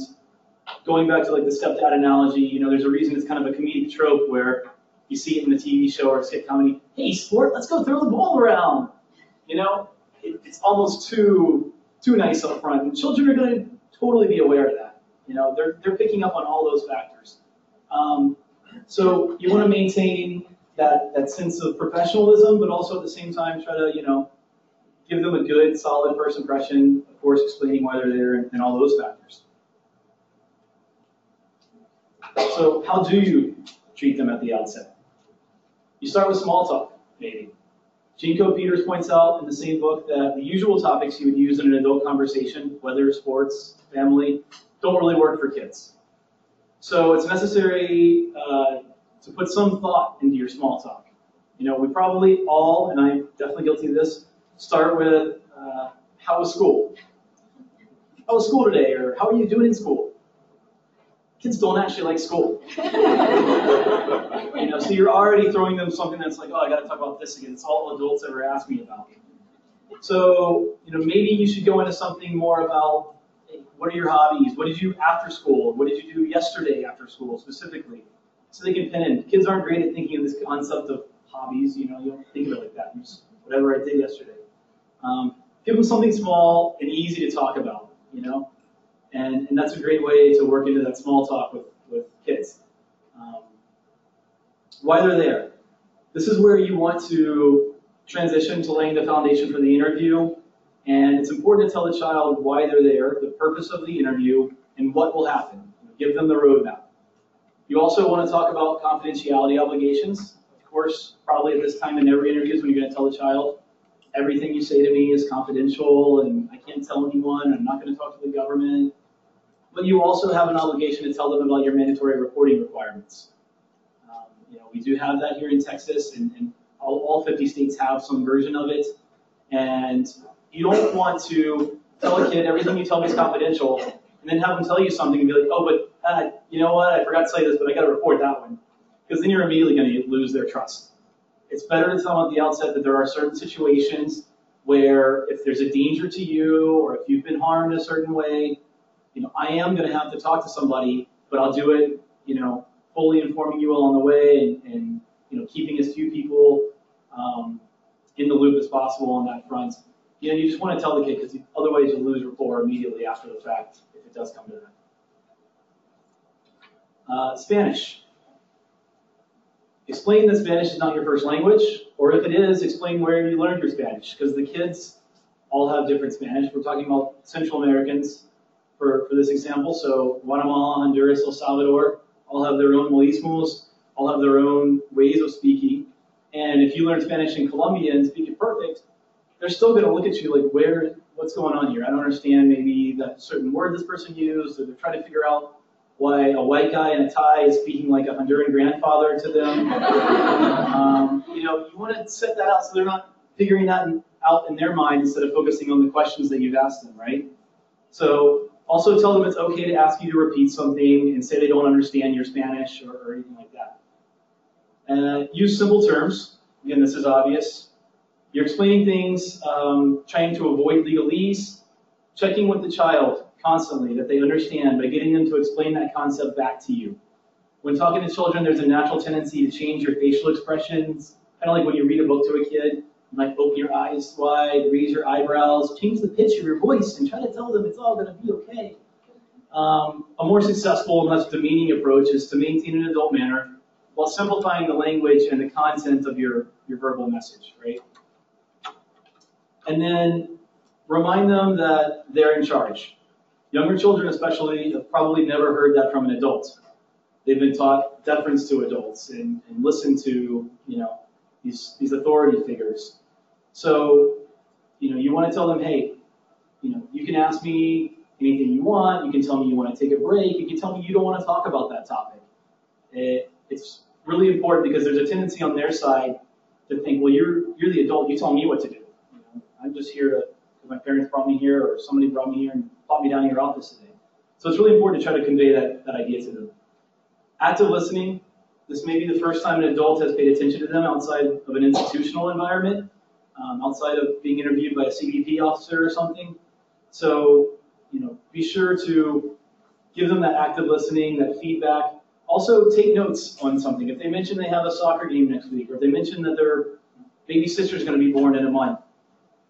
going back to the stepdad analogy, there's a reason it's kind of a comedic trope where you see it in the TV show or skit comedy. Hey, sport, let's go throw the ball around. It's almost too nice up front. And children are going to totally be aware of that. They're picking up on all those factors. So you want to maintain that sense of professionalism, but also at the same time try to give them a good, solid first impression. Of course, explaining why they're there and all those factors. So how do you treat them at the outset? You start with small talk, maybe. Jinko Peters points out in the same book that the usual topics you would use in an adult conversation, whether sports, family, don't really work for kids. So it's necessary to put some thought into your small talk. We probably all, and I'm definitely guilty of this, start with, how was school? How was school today? Or how are you doing in school? Kids don't actually like school. So you're already throwing them something that's like, oh, I got to talk about this again. It's all adults ever ask me about. So, maybe you should go into something more about, hey, what are your hobbies? What did you do after school? What did you do yesterday after school specifically? So they can pin in. Kids aren't great at thinking of this concept of hobbies. You don't think of it like that. Just whatever I did yesterday. Give them something small and easy to talk about, and that's a great way to work into that small talk with kids. Why they're there. This is where you want to transition to laying the foundation for the interview, and it's important to tell the child why they're there, the purpose of the interview, and what will happen. Give them the roadmap. You also want to talk about confidentiality obligations. Of course, probably at this time in every interview is when you're going to tell the child, everything you say to me is confidential, and I can't tell anyone, I'm not going to talk to the government. But you also have an obligation to tell them about your mandatory reporting requirements. We do have that here in Texas, and all 50 states have some version of it. And you don't want to tell a kid everything you tell me is confidential, and then have them tell you something and be like, oh, but you know what, I forgot to say this, but I got to report that one. Because then you're immediately going to lose their trust. It's better to tell them at the outset that there are certain situations where if there's a danger to you or if you've been harmed a certain way, I am going to have to talk to somebody, but I'll do it, fully informing you along the way and keeping as few people in the loop as possible on that front. You just want to tell the kid because otherwise you'll lose rapport immediately after the fact if it does come to that. Spanish. Explain that Spanish is not your first language, or if it is, explain where you learned your Spanish, because the kids all have different Spanish. We're talking about Central Americans for this example, so Guatemala, Honduras, El Salvador, all have their own modismos, all have their own ways of speaking. And if you learn Spanish in Colombia and speak it perfect, they're still going to look at you like, what's going on here? I don't understand maybe that certain word this person used, or they're trying to figure out why a white guy in a tie is speaking like a Honduran grandfather to them. You want to set that out so they're not figuring that out in their mind instead of focusing on the questions that you've asked them, right? So also tell them it's okay to ask you to repeat something and say they don't understand your Spanish or anything like that. Use simple terms. Again, this is obvious. You're explaining things, trying to avoid legalese, checking with the child constantly that they understand by getting them to explain that concept back to you. When talking to children, there's a natural tendency to change your facial expressions, kind of like when you read a book to a kid. You might open your eyes wide, raise your eyebrows, change the pitch of your voice, and try to tell them it's all going to be okay. A more successful and less demeaning approach is to maintain an adult manner while simplifying the language and the content of your verbal message, right? And then remind them that they're in charge. Younger children especially have probably never heard that from an adult. They've been taught deference to adults and listen to, these authority figures. So, you want to tell them, hey, you can ask me anything you want. You can tell me you want to take a break. You can tell me you don't want to talk about that topic. It's really important because there's a tendency on their side to think, well, you're the adult. You tell me what to do. I'm just here because my parents brought me here or somebody brought me here and brought me down to your office today. So it's really important to try to convey that idea to them. Active listening. This may be the first time an adult has paid attention to them outside of an institutional environment, outside of being interviewed by a CBP officer or something. So, be sure to give them that active listening, that feedback. Also, take notes on something. If they mention they have a soccer game next week, or if they mention that their baby sister is going to be born in a month,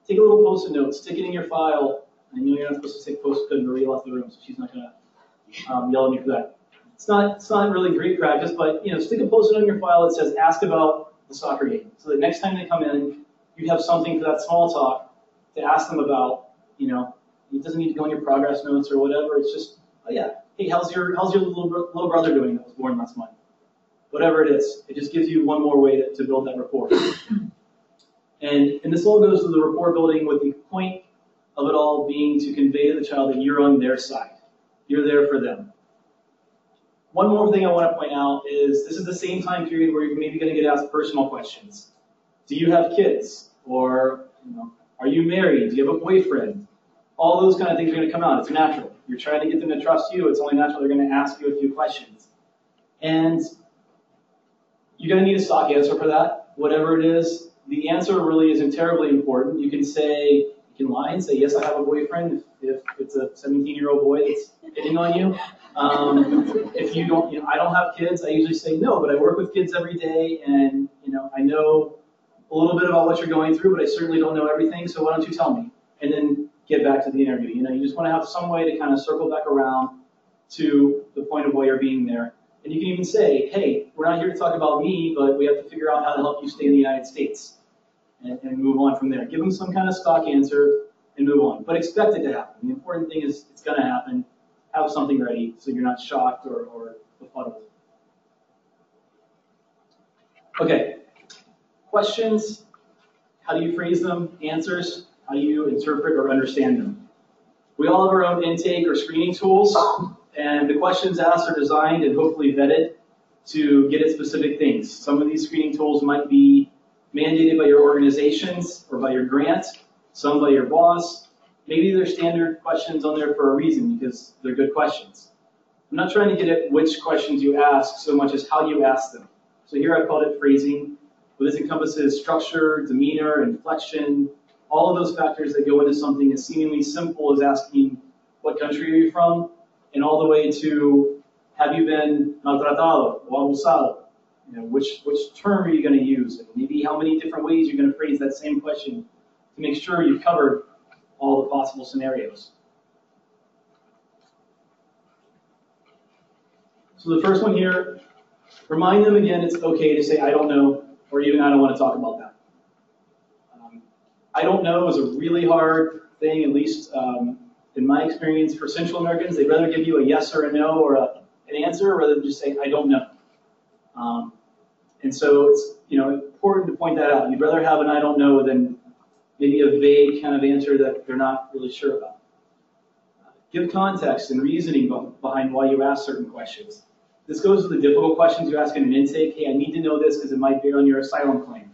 take a little post-it note, stick it in your file. I know you're not supposed to take post-it because Maria left the room, so she's not going to yell at me for that. It's not really great practice, but stick a post-it on your file that says "Ask about the soccer game," so that next time they come in, you have something for that small talk to ask them about. It doesn't need to go in your progress notes or whatever. It's just, oh yeah, hey, how's your little brother doing that was born last month? Whatever it is, it just gives you one more way to build that rapport. And this all goes to the rapport building with the point of it all being to convey to the child that you're on their side. You're there for them. One more thing I want to point out is this is the same time period where you're maybe going to get asked personal questions. Do you have kids? Or, are you married? Do you have a boyfriend? All those kind of things are going to come out. It's natural. You're trying to get them to trust you. It's only natural they're going to ask you a few questions. And you're going to need a stock answer for that, whatever it is. The answer really isn't terribly important. You can lie and say, yes, I have a boyfriend, if it's a 17-year-old boy that's hitting on you. If you don't, I don't have kids, I usually say no, but I work with kids every day, and I know a little bit about what you're going through, but I certainly don't know everything, so why don't you tell me? And then get back to the interview. You just want to have some way to kind of circle back around to the point of why you're being there. And you can even say, hey, we're not here to talk about me, but we have to figure out how to help you stay in the United States. And move on from there. Give them some kind of stock answer and move on. But expect it to happen. The important thing is it's going to happen. Have something ready so you're not shocked or befuddled. Okay. Questions. How do you phrase them? Answers. How do you interpret or understand them? We all have our own intake or screening tools. And the questions asked are designed and hopefully vetted to get at specific things. Some of these screening tools might be mandated by your organizations or by your grant, some by your boss. Maybe there's standard questions on there for a reason because they're good questions. I'm not trying to get at which questions you ask so much as how you ask them. So here I've called it phrasing, but this encompasses structure, demeanor, inflection, all of those factors that go into something as seemingly simple as asking, what country are you from? And all the way to, have you been maltratado o abusado? Which term are you going to use? And maybe how many different ways you're going to phrase that same question to make sure you've covered all the possible scenarios. So the first one here, remind them again it's okay to say I don't know, or even I don't want to talk about that. I don't know is a really hard thing, at least in my experience for Central Americans. They'd rather give you a yes or a no or an answer rather than just say I don't know. And so it's important to point that out. You'd rather have an I don't know than maybe a vague kind of answer that they're not really sure about. Give context and reasoning behind why you ask certain questions. This goes to the difficult questions you ask in an intake. Hey, I need to know this because it might bear on your asylum claim.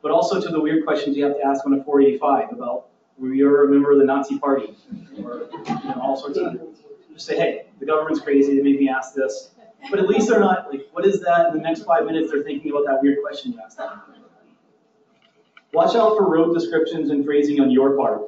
But also to the weird questions you have to ask on a 485 about were you a member of the Nazi party? Or all sorts of things. Just say, hey, the government's crazy, they made me ask this. But at least they're not like, what is that? In the next 5 minutes, they're thinking about that weird question you asked them. Watch out for rote descriptions and phrasing on your part.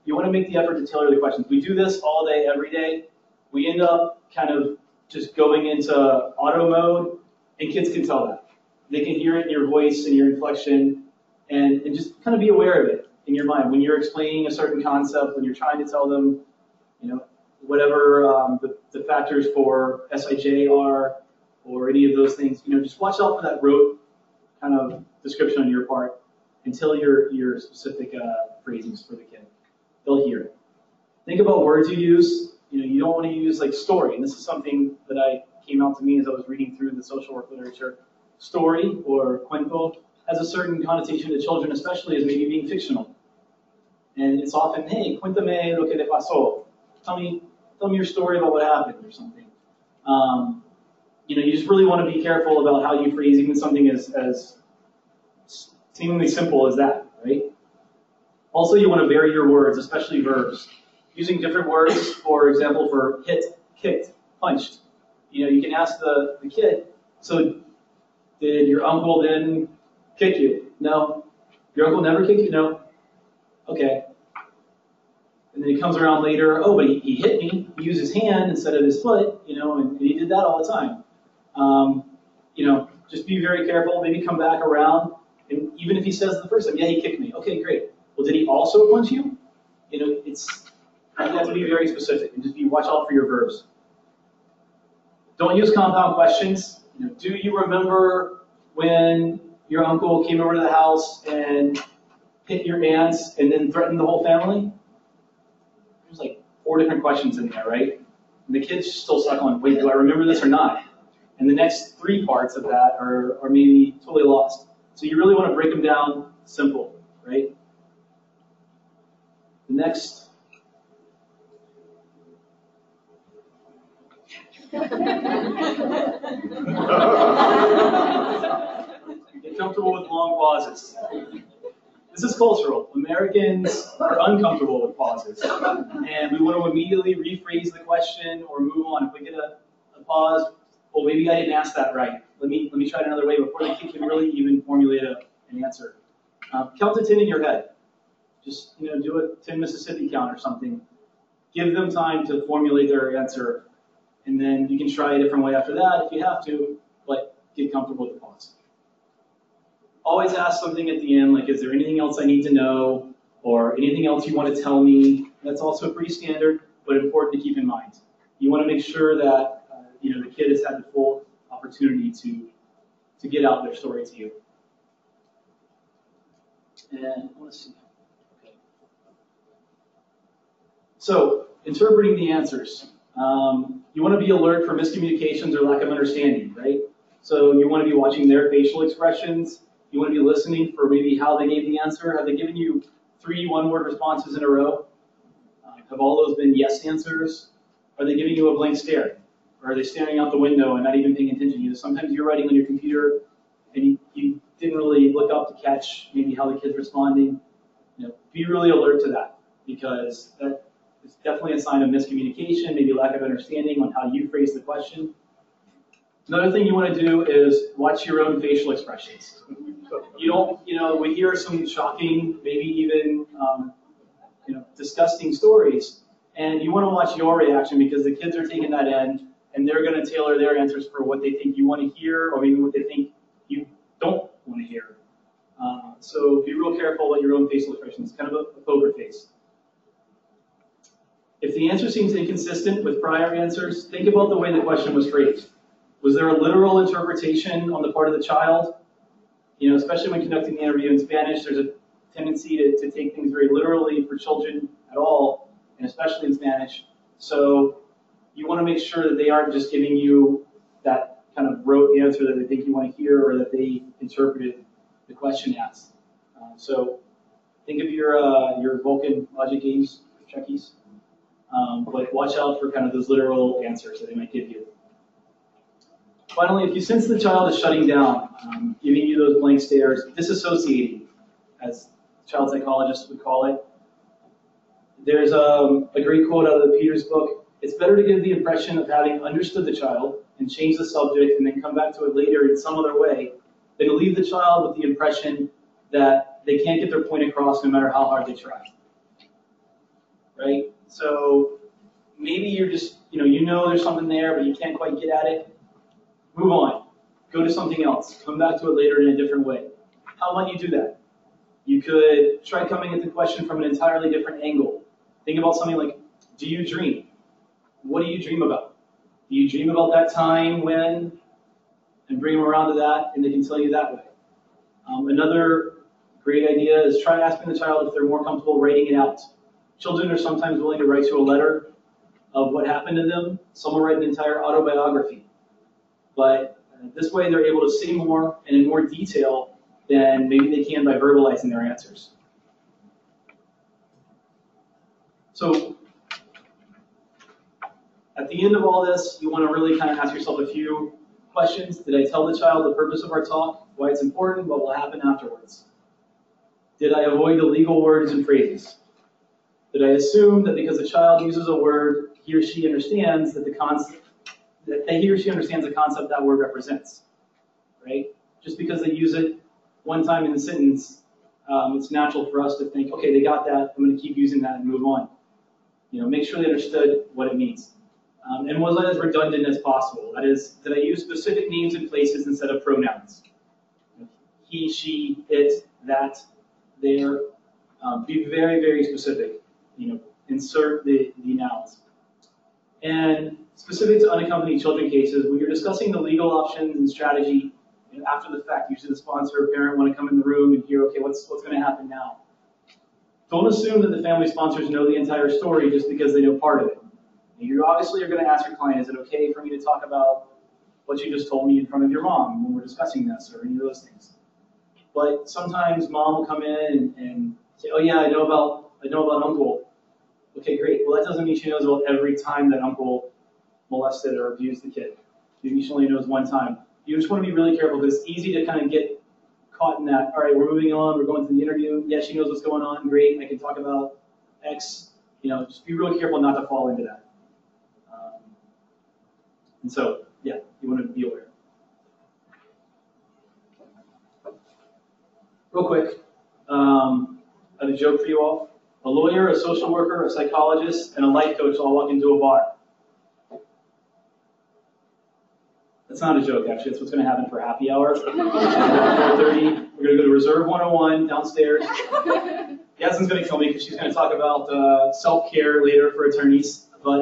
You want to make the effort to tailor the questions. We do this all day, every day. We end up kind of just going into auto mode, and kids can tell that. They can hear it in your voice and your inflection, and just kind of be aware of it in your mind. When you're explaining a certain concept, when you're trying to tell them, whatever the factors for SIJ are, or any of those things, just watch out for that rote kind of description on your part until your specific phrasings for the kid. They'll hear it. Think about words you use. You don't want to use like story, and this is something that came out to me as I was reading through the social work literature. Story or cuento has a certain connotation to children, especially as maybe being fictional. And it's often, hey, cuéntame lo que te pasó. Tell me your story about what happened or something. You just really want to be careful about how you phrase even something as seemingly simple as that, right? Also, you want to vary your words, especially verbs. Using different words, for example, for hit, kicked, punched. You can ask the kid, so did your uncle then kick you? No. Your uncle never kicked you? No. Okay. And then he comes around later, oh, but he hit me. He used his hand instead of his foot, and he did that all the time. Just be very careful. Maybe come back around. And even if he says the first time, yeah, he kicked me. Okay, great. Well, did he also punch you? You have to be very specific and just watch out for your verbs. Don't use compound questions. Do you remember when your uncle came over to the house and hit your aunts and then threatened the whole family? There's like 4 different questions in there, right? And the kids still stuck on, wait, do I remember this or not? And the next 3 parts of that are maybe totally lost. So you really want to break them down simple, right? The next. Get comfortable with long pauses. This is cultural. Americans are uncomfortable with pauses. And we want to immediately rephrase the question or move on. If we get a pause, well, maybe I didn't ask that right. Let me try it another way before the kid can really even formulate an answer. Count to 10 in your head. Just do a 10 Mississippi count or something. Give them time to formulate their answer, and then you can try a different way after that if you have to, but get comfortable with the pause. Always ask something at the end, like, is there anything else I need to know, or anything else you want to tell me? That's also pretty standard, but important to keep in mind. You want to make sure that the kid has had the full opportunity to get out their story to you. And let's see. Okay. So, interpreting the answers. You want to be alert for miscommunications or lack of understanding, right? So you want to be watching their facial expressions. You want to be listening for maybe how they gave the answer. Have they given you 3 one-word responses in a row? Have all those been yes answers? Are they giving you a blank stare? Or are they staring out the window and not even paying attention? Sometimes you're writing on your computer and you didn't really look up to catch maybe how the kid's responding. Be really alert to that, because that is definitely a sign of miscommunication, maybe lack of understanding on how you phrase the question. Another thing you want to do is watch your own facial expressions. We hear some shocking, maybe even disgusting stories, and you want to watch your reaction, because the kids are taking that in, and they're going to tailor their answers for what they think you want to hear, or maybe what they think you don't want to hear. So be real careful about your own facial expressions. Kind of a poker face. If the answer seems inconsistent with prior answers, think about the way the question was phrased. Was there a literal interpretation on the part of the child? Especially when conducting the interview in Spanish, there's a tendency to take things very literally for children at all, and especially in Spanish. So you want to make sure that they aren't just giving you that kind of rote answer that they think you want to hear, or that they interpreted the question as. So think of your Vulcan logic games, Trekkies. But watch out for kind of those literal answers that they might give you. Finally, if you sense the child is shutting down, giving you those blank stares, disassociating, as child psychologists would call it, there's a great quote out of the Peters book. It's better to give the impression of having understood the child and change the subject and then come back to it later in some other way than to leave the child with the impression that they can't get their point across no matter how hard they try. Right? So maybe you're just, there's something there, but you can't quite get at it. Move on. Go to something else. Come back to it later in a different way. How might you do that? You could try coming at the question from an entirely different angle. Think about something like, do you dream? What do you dream about? Do you dream about that time when? And bring them around to that, and they can tell you that way. Another great idea is try asking the child if they're more comfortable writing it out. Children are sometimes willing to write you a letter of what happened to them. Some will write an entire autobiography. But this way they're able to say more and in more detail than maybe they can by verbalizing their answers. So at the end of all this, you want to really kind of ask yourself a few questions. Did I tell the child the purpose of our talk, why it's important, what will happen afterwards? Did I avoid the legal words and phrases? Did I assume that because the child uses a word, he or she understands that he or she understands the concept that word represents, right? Just because they use it one time in the sentence, it's natural for us to think, okay, they got that, I'm going to keep using that and move on. Make sure they understood what it means. And was I as redundant as possible? That is, did I use specific names and places instead of pronouns? He, she, it, that, there. Be very, very specific. Insert the nouns. And specific to unaccompanied children cases, when you're discussing the legal options and strategy, after the fact, usually the sponsor or parent want to come in the room and hear, okay, what's going to happen now? Don't assume that the family sponsors know the entire story just because they know part of it. You obviously are going to ask your client, is it okay for me to talk about what you just told me in front of your mom when we're discussing this, or any of those things? But sometimes mom will come in and say, oh yeah, I know about uncle. Okay, great. Well, that doesn't mean she knows about every time that uncle molested or abused the kid. Maybe she only knows one time. You just want to be really careful because it's easy to kind of get caught in that. All right, we're moving on. We're going to the interview. Yeah, she knows what's going on. Great. I can talk about X. Just be really careful not to fall into that. And so, yeah, you want to be aware. Real quick, I have a joke for you all. A lawyer, a social worker, a psychologist, and a life coach all walk into a bar. That's not a joke, actually. That's what's going to happen for happy hour. 4:30. We're going to go to Reserve 101 downstairs. Yasmin's going to kill me because she's going to talk about self-care later for attorneys. But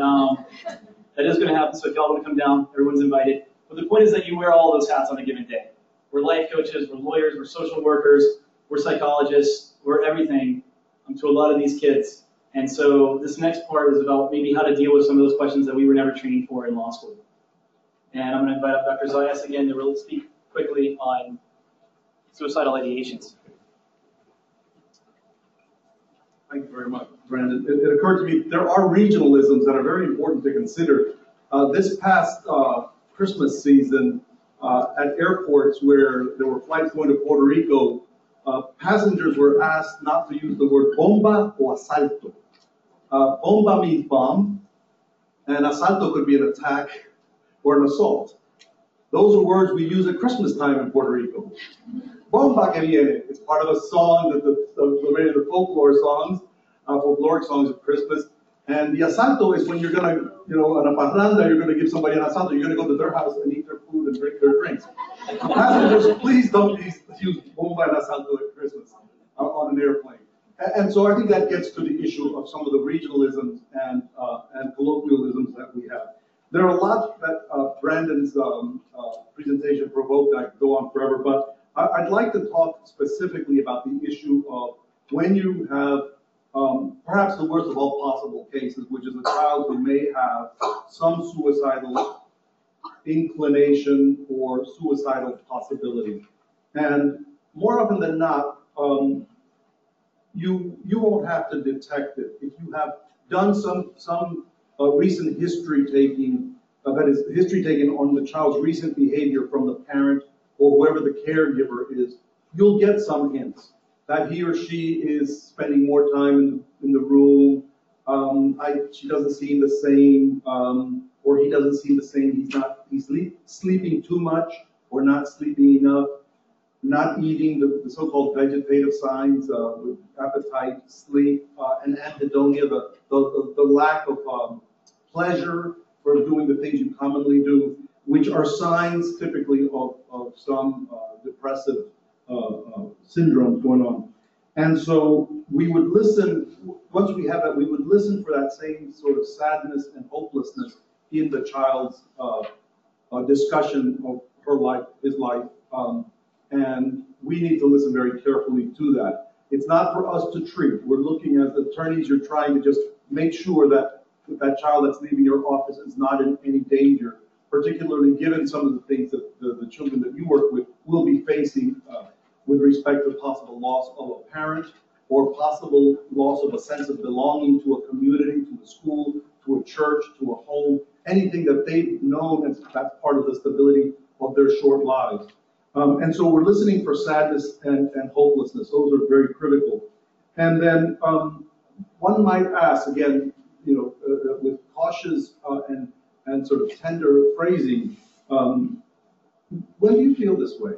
that is going to happen, so if y'all want to come down, everyone's invited. But the point is that you wear all those hats on a given day. We're life coaches, we're lawyers, we're social workers, we're psychologists, we're everything to a lot of these kids. And so this next part is about maybe how to deal with some of those questions that we were never trained for in law school. And I'm going to invite up Dr. Zayas again to really speak quickly on suicidal ideations. Thank you very much, Brandon. It occurred to me there are regionalisms that are very important to consider. This past Christmas season, at airports where there were flights going to Puerto Rico, passengers were asked not to use the word bomba or asalto. Bomba means bomb, and asalto could be an attack or an assault. Those are words we use at Christmas time in Puerto Rico. Bomba que viene. It's part of a song that the folklore songs, folkloric songs of Christmas. And the asalto is when you're going to, on a parranda, you're going to give somebody an asalto. You're going to go to their house and eat their food and drink their drinks. Passengers, please don't use bomba and asalto at Christmas on an airplane. And so I think that gets to the issue of some of the regionalisms and colloquialisms that we have. There are a lot that Brandon's presentation provoked. I could go on forever, but I'd like to talk specifically about the issue of when you have perhaps the worst of all possible cases, which is a child who may have some suicidal inclination or suicidal possibility. And more often than not, you won't have to detect it. If you have done some recent history taking, that is, history taken on the child's recent behavior from the parent or whoever the caregiver is, you'll get some hints that he or she is spending more time in the room, she doesn't seem the same, or he doesn't seem the same, he's sleeping too much or not sleeping enough, not eating, the so-called vegetative signs, with appetite, sleep, and anhedonia, the lack of pleasure for doing the things you commonly do, which are signs typically of some depressive syndromes going on. And so we would listen, once we have that, we would listen for that same sort of sadness and hopelessness in the child's discussion of her life, his life, and we need to listen very carefully to that. It's not for us to treat. We're looking as attorneys, you're trying to just make sure that that child that's leaving your office is not in any danger, particularly given some of the things that the children that you work with will be facing with respect to possible loss of a parent or possible loss of a sense of belonging to a community, to a school, to a church, to a home, anything that they've known as that's part of the stability of their short lives. And so we're listening for sadness and hopelessness. Those are very critical. And then one might ask, again, with cautious and sort of tender phrasing, when do you feel this way?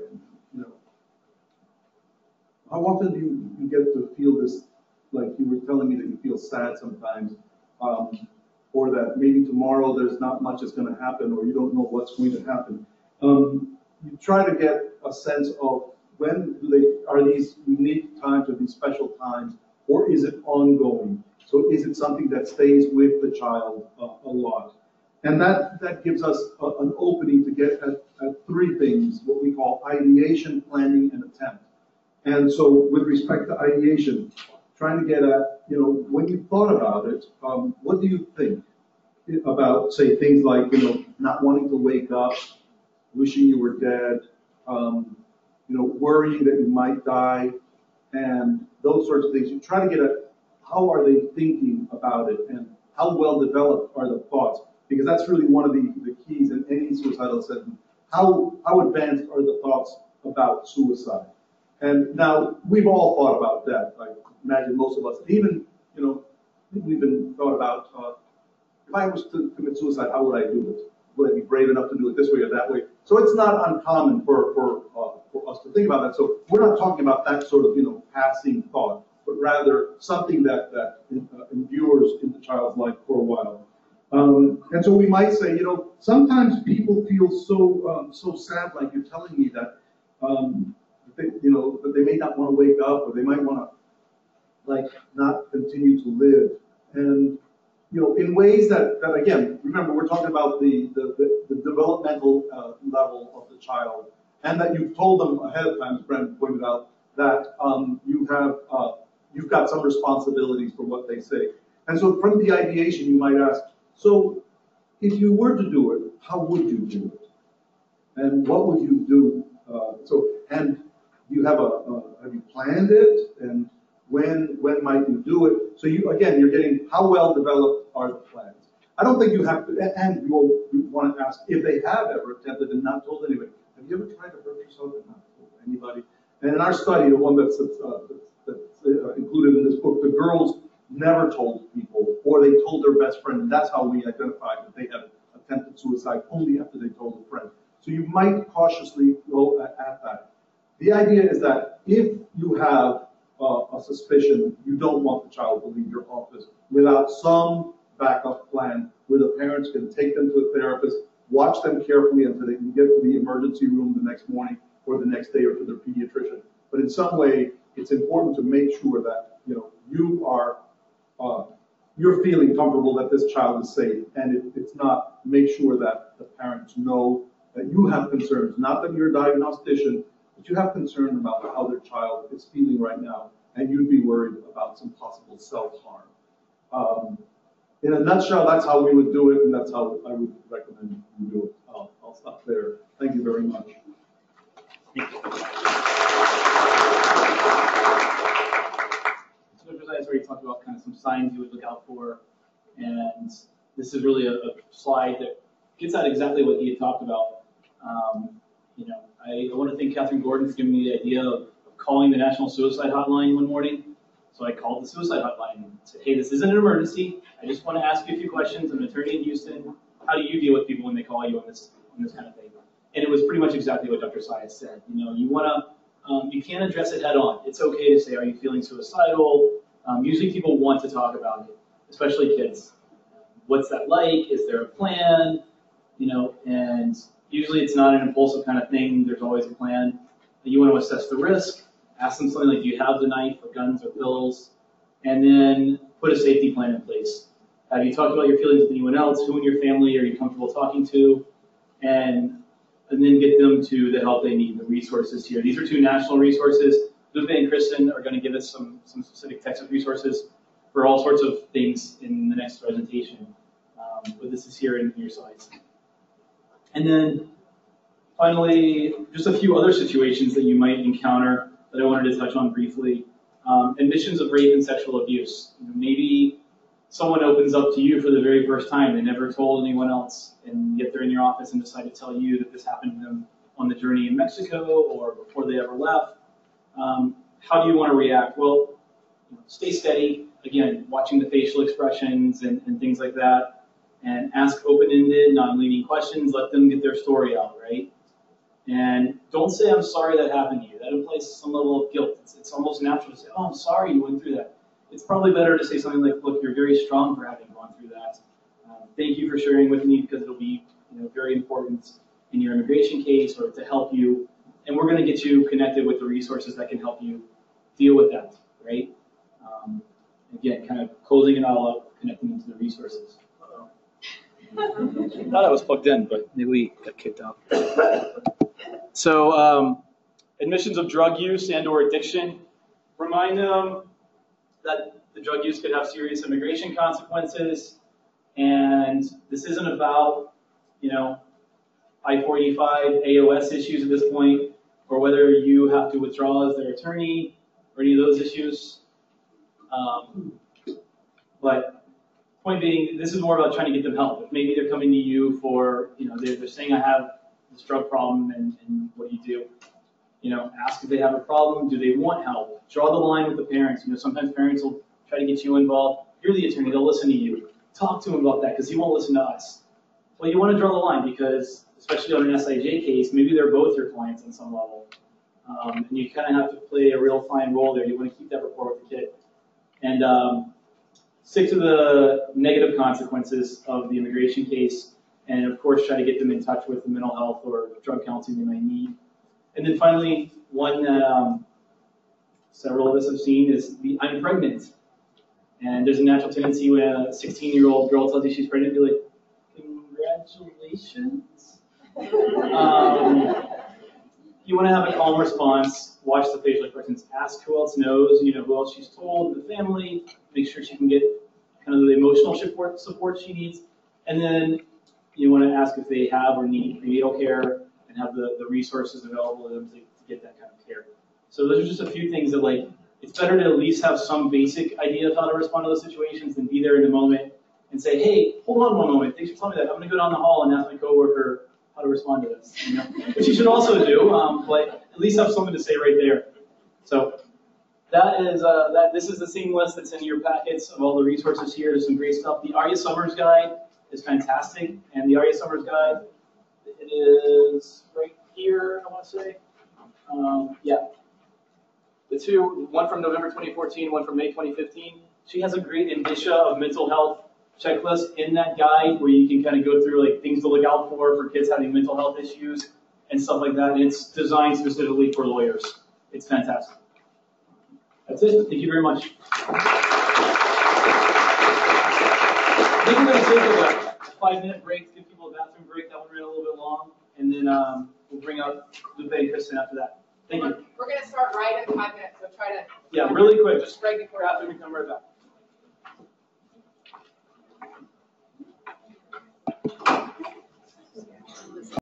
How often do you get to feel this, like you were telling me that you feel sad sometimes, or that maybe tomorrow there's not much that's going to happen, or you don't know what's going to happen. You try to get a sense of when are these unique times or these special times, or is it ongoing? So is it something that stays with the child a lot? And that gives us an opening to get at three things, what we call ideation, planning, and attempt. And so with respect to ideation, trying to get at, when you thought about it, what do you think about, say, things like, not wanting to wake up, wishing you were dead, worrying that you might die, and those sorts of things. You try to get at how are they thinking about it and how well developed are the thoughts. because that's really one of the keys in any suicidal assessment. How advanced are the thoughts about suicide? And now, we've all thought about death. I imagine most of us, even, we've been thought about, if I was to commit suicide, how would I do it? Would I be brave enough to do it this way or that way? So it's not uncommon for us to think about that. So we're not talking about that sort of, passing thought, but rather something that endures in the child's life for a while. And so we might say, sometimes people feel so sad, like you're telling me that, that they may not want to wake up, or they might want to, not continue to live. And, in ways that again, remember, we're talking about the developmental level of the child, and that you've told them ahead of time, as Brent pointed out, that you've got some responsibilities for what they say. And so from the ideation, you might ask, so if you were to do it, how would you do it? And what would you do? And you have you planned it? And when might you do it? So you're getting how well developed are the plans. I don't think you have to, and you want to ask if they have ever attempted and not told anybody. Have you ever tried to hurt yourself and not told anybody? And in our study, the one that's included in this book, the girls never told people, or they told their best friend, and that's how we identified that they had attempted suicide only after they told a friend. So you might cautiously go at that. The idea is that if you have a suspicion, you don't want the child to leave your office without some backup plan where the parents can take them to a therapist, watch them carefully until they can get to the emergency room the next morning or the next day, or to their pediatrician. But in some way, it's important to make sure that you're feeling comfortable that this child is safe, and it's not. Make sure that the parents know that you have concerns, not that you're a diagnostician, but you have concern about how their child is feeling right now, and you'd be worried about some possible self-harm. In a nutshell, that's how we would do it, and that's how I would recommend you do it. I'll stop there. Thank you very much. So Dr. Zayas already talked about kind of some signs you would look out for, and this is really a slide that gets at exactly what he had talked about. I want to thank Catherine Gordon for giving me the idea of calling the National Suicide Hotline one morning. So I called the suicide hotline and said, hey, this isn't an emergency. I just want to ask you a few questions. I'm an attorney in Houston. How do you deal with people when they call you on this kind of thing? And it was pretty much exactly what Dr. Zayas said. You can't address it head on. It's okay to say, are you feeling suicidal? Usually people want to talk about it, especially kids. What's that like? Is there a plan? And usually it's not an impulsive kind of thing. There's always a plan. You want to assess the risk. Ask them something like, do you have the knife or guns or pills? And then put a safety plan in place. Have you talked about your feelings with anyone else? Who in your family are you comfortable talking to? And then get them to the help they need, the resources here. These are two national resources. Lupe and Kristen are going to give us some specific Texas resources for all sorts of things in the next presentation. But this is here in your slides. And then finally, just a few other situations that you might encounter that I wanted to touch on briefly. Admissions of rape and sexual abuse. Maybe someone opens up to you for the very first time. They never told anyone else, and yet they're in your office and decide to tell you that this happened to them on the journey in Mexico or before they ever left. How do you want to react? Well, stay steady. Again, watching the facial expressions and things like that, and ask open-ended, non-leading questions. Let them get their story out, right? And don't say, I'm sorry that happened to you. That implies some level of guilt. It's almost natural to say, oh, I'm sorry you went through that. It's probably better to say something like, look, you're very strong for having gone through that. Thank you for sharing with me, because it'll be very important in your immigration case or to help you. And we're going to get you connected with the resources that can help you deal with that, right? Again, kind of closing it all up, connecting them to the resources. I thought I was plugged in, but maybe we got kicked out. So admissions of drug use and or addiction. Remind them that the drug use could have serious immigration consequences. And this isn't about, I-485 AOS issues at this point, or whether you have to withdraw as their attorney, or any of those issues. But Point being, this is more about trying to get them help. If maybe they're coming to you for, they're saying I have this drug problem, and what do you do? Ask if they have a problem. Do they want help? Draw the line with the parents. Sometimes parents will try to get you involved. You're the attorney. They'll listen to you. Talk to him about that because he won't listen to us. Well, you want to draw the line because, especially on an SIJ case, maybe they're both your clients on some level. And you kind of have to play a real fine role there. You want to keep that rapport with the kid. And stick to the negative consequences of the immigration case. And, of course, try to get them in touch with the mental health or drug counseling they might need. And then finally, one that several of us have seen is the I'm pregnant. And there's a natural tendency when a 16-year-old girl tells you she's pregnant to be like, congratulations. You want to have a calm response, watch the facial expressions, ask who else knows, who else she's told, the family, make sure she can get kind of the emotional support she needs. And then you want to ask if they have or need prenatal care and have the resources available to them to get that kind of care. So those are just a few things that, it's better to at least have some basic idea of how to respond to those situations than be there in the moment and say, hey, hold on one moment, thanks for telling me that. I'm going to go down the hall and ask my coworker how to respond to this. Which you should also do, but at least have something to say right there. So that is this is the same list that's in your packets of all the resources here. There's some great stuff. The Arya Summers Guide is fantastic, and the Arya Summers Guide, it is right here, I want to say. Yeah. The two, one from November 2014, one from May 2015. She has a great indicia of mental health checklist in that guide where you can kind of go through things to look out for kids having mental health issues and stuff like that. And it's designed specifically for lawyers. It's fantastic. That's it. Thank you very much. I think we're going to take a 5-minute break, give people a bathroom break. That one ran a little bit long. And then we'll bring up Lupe and Kristen after that. Thank you. We're going to start right at 5 minutes, so try to... Yeah, really quick. Just break before... Bathroom and come right back.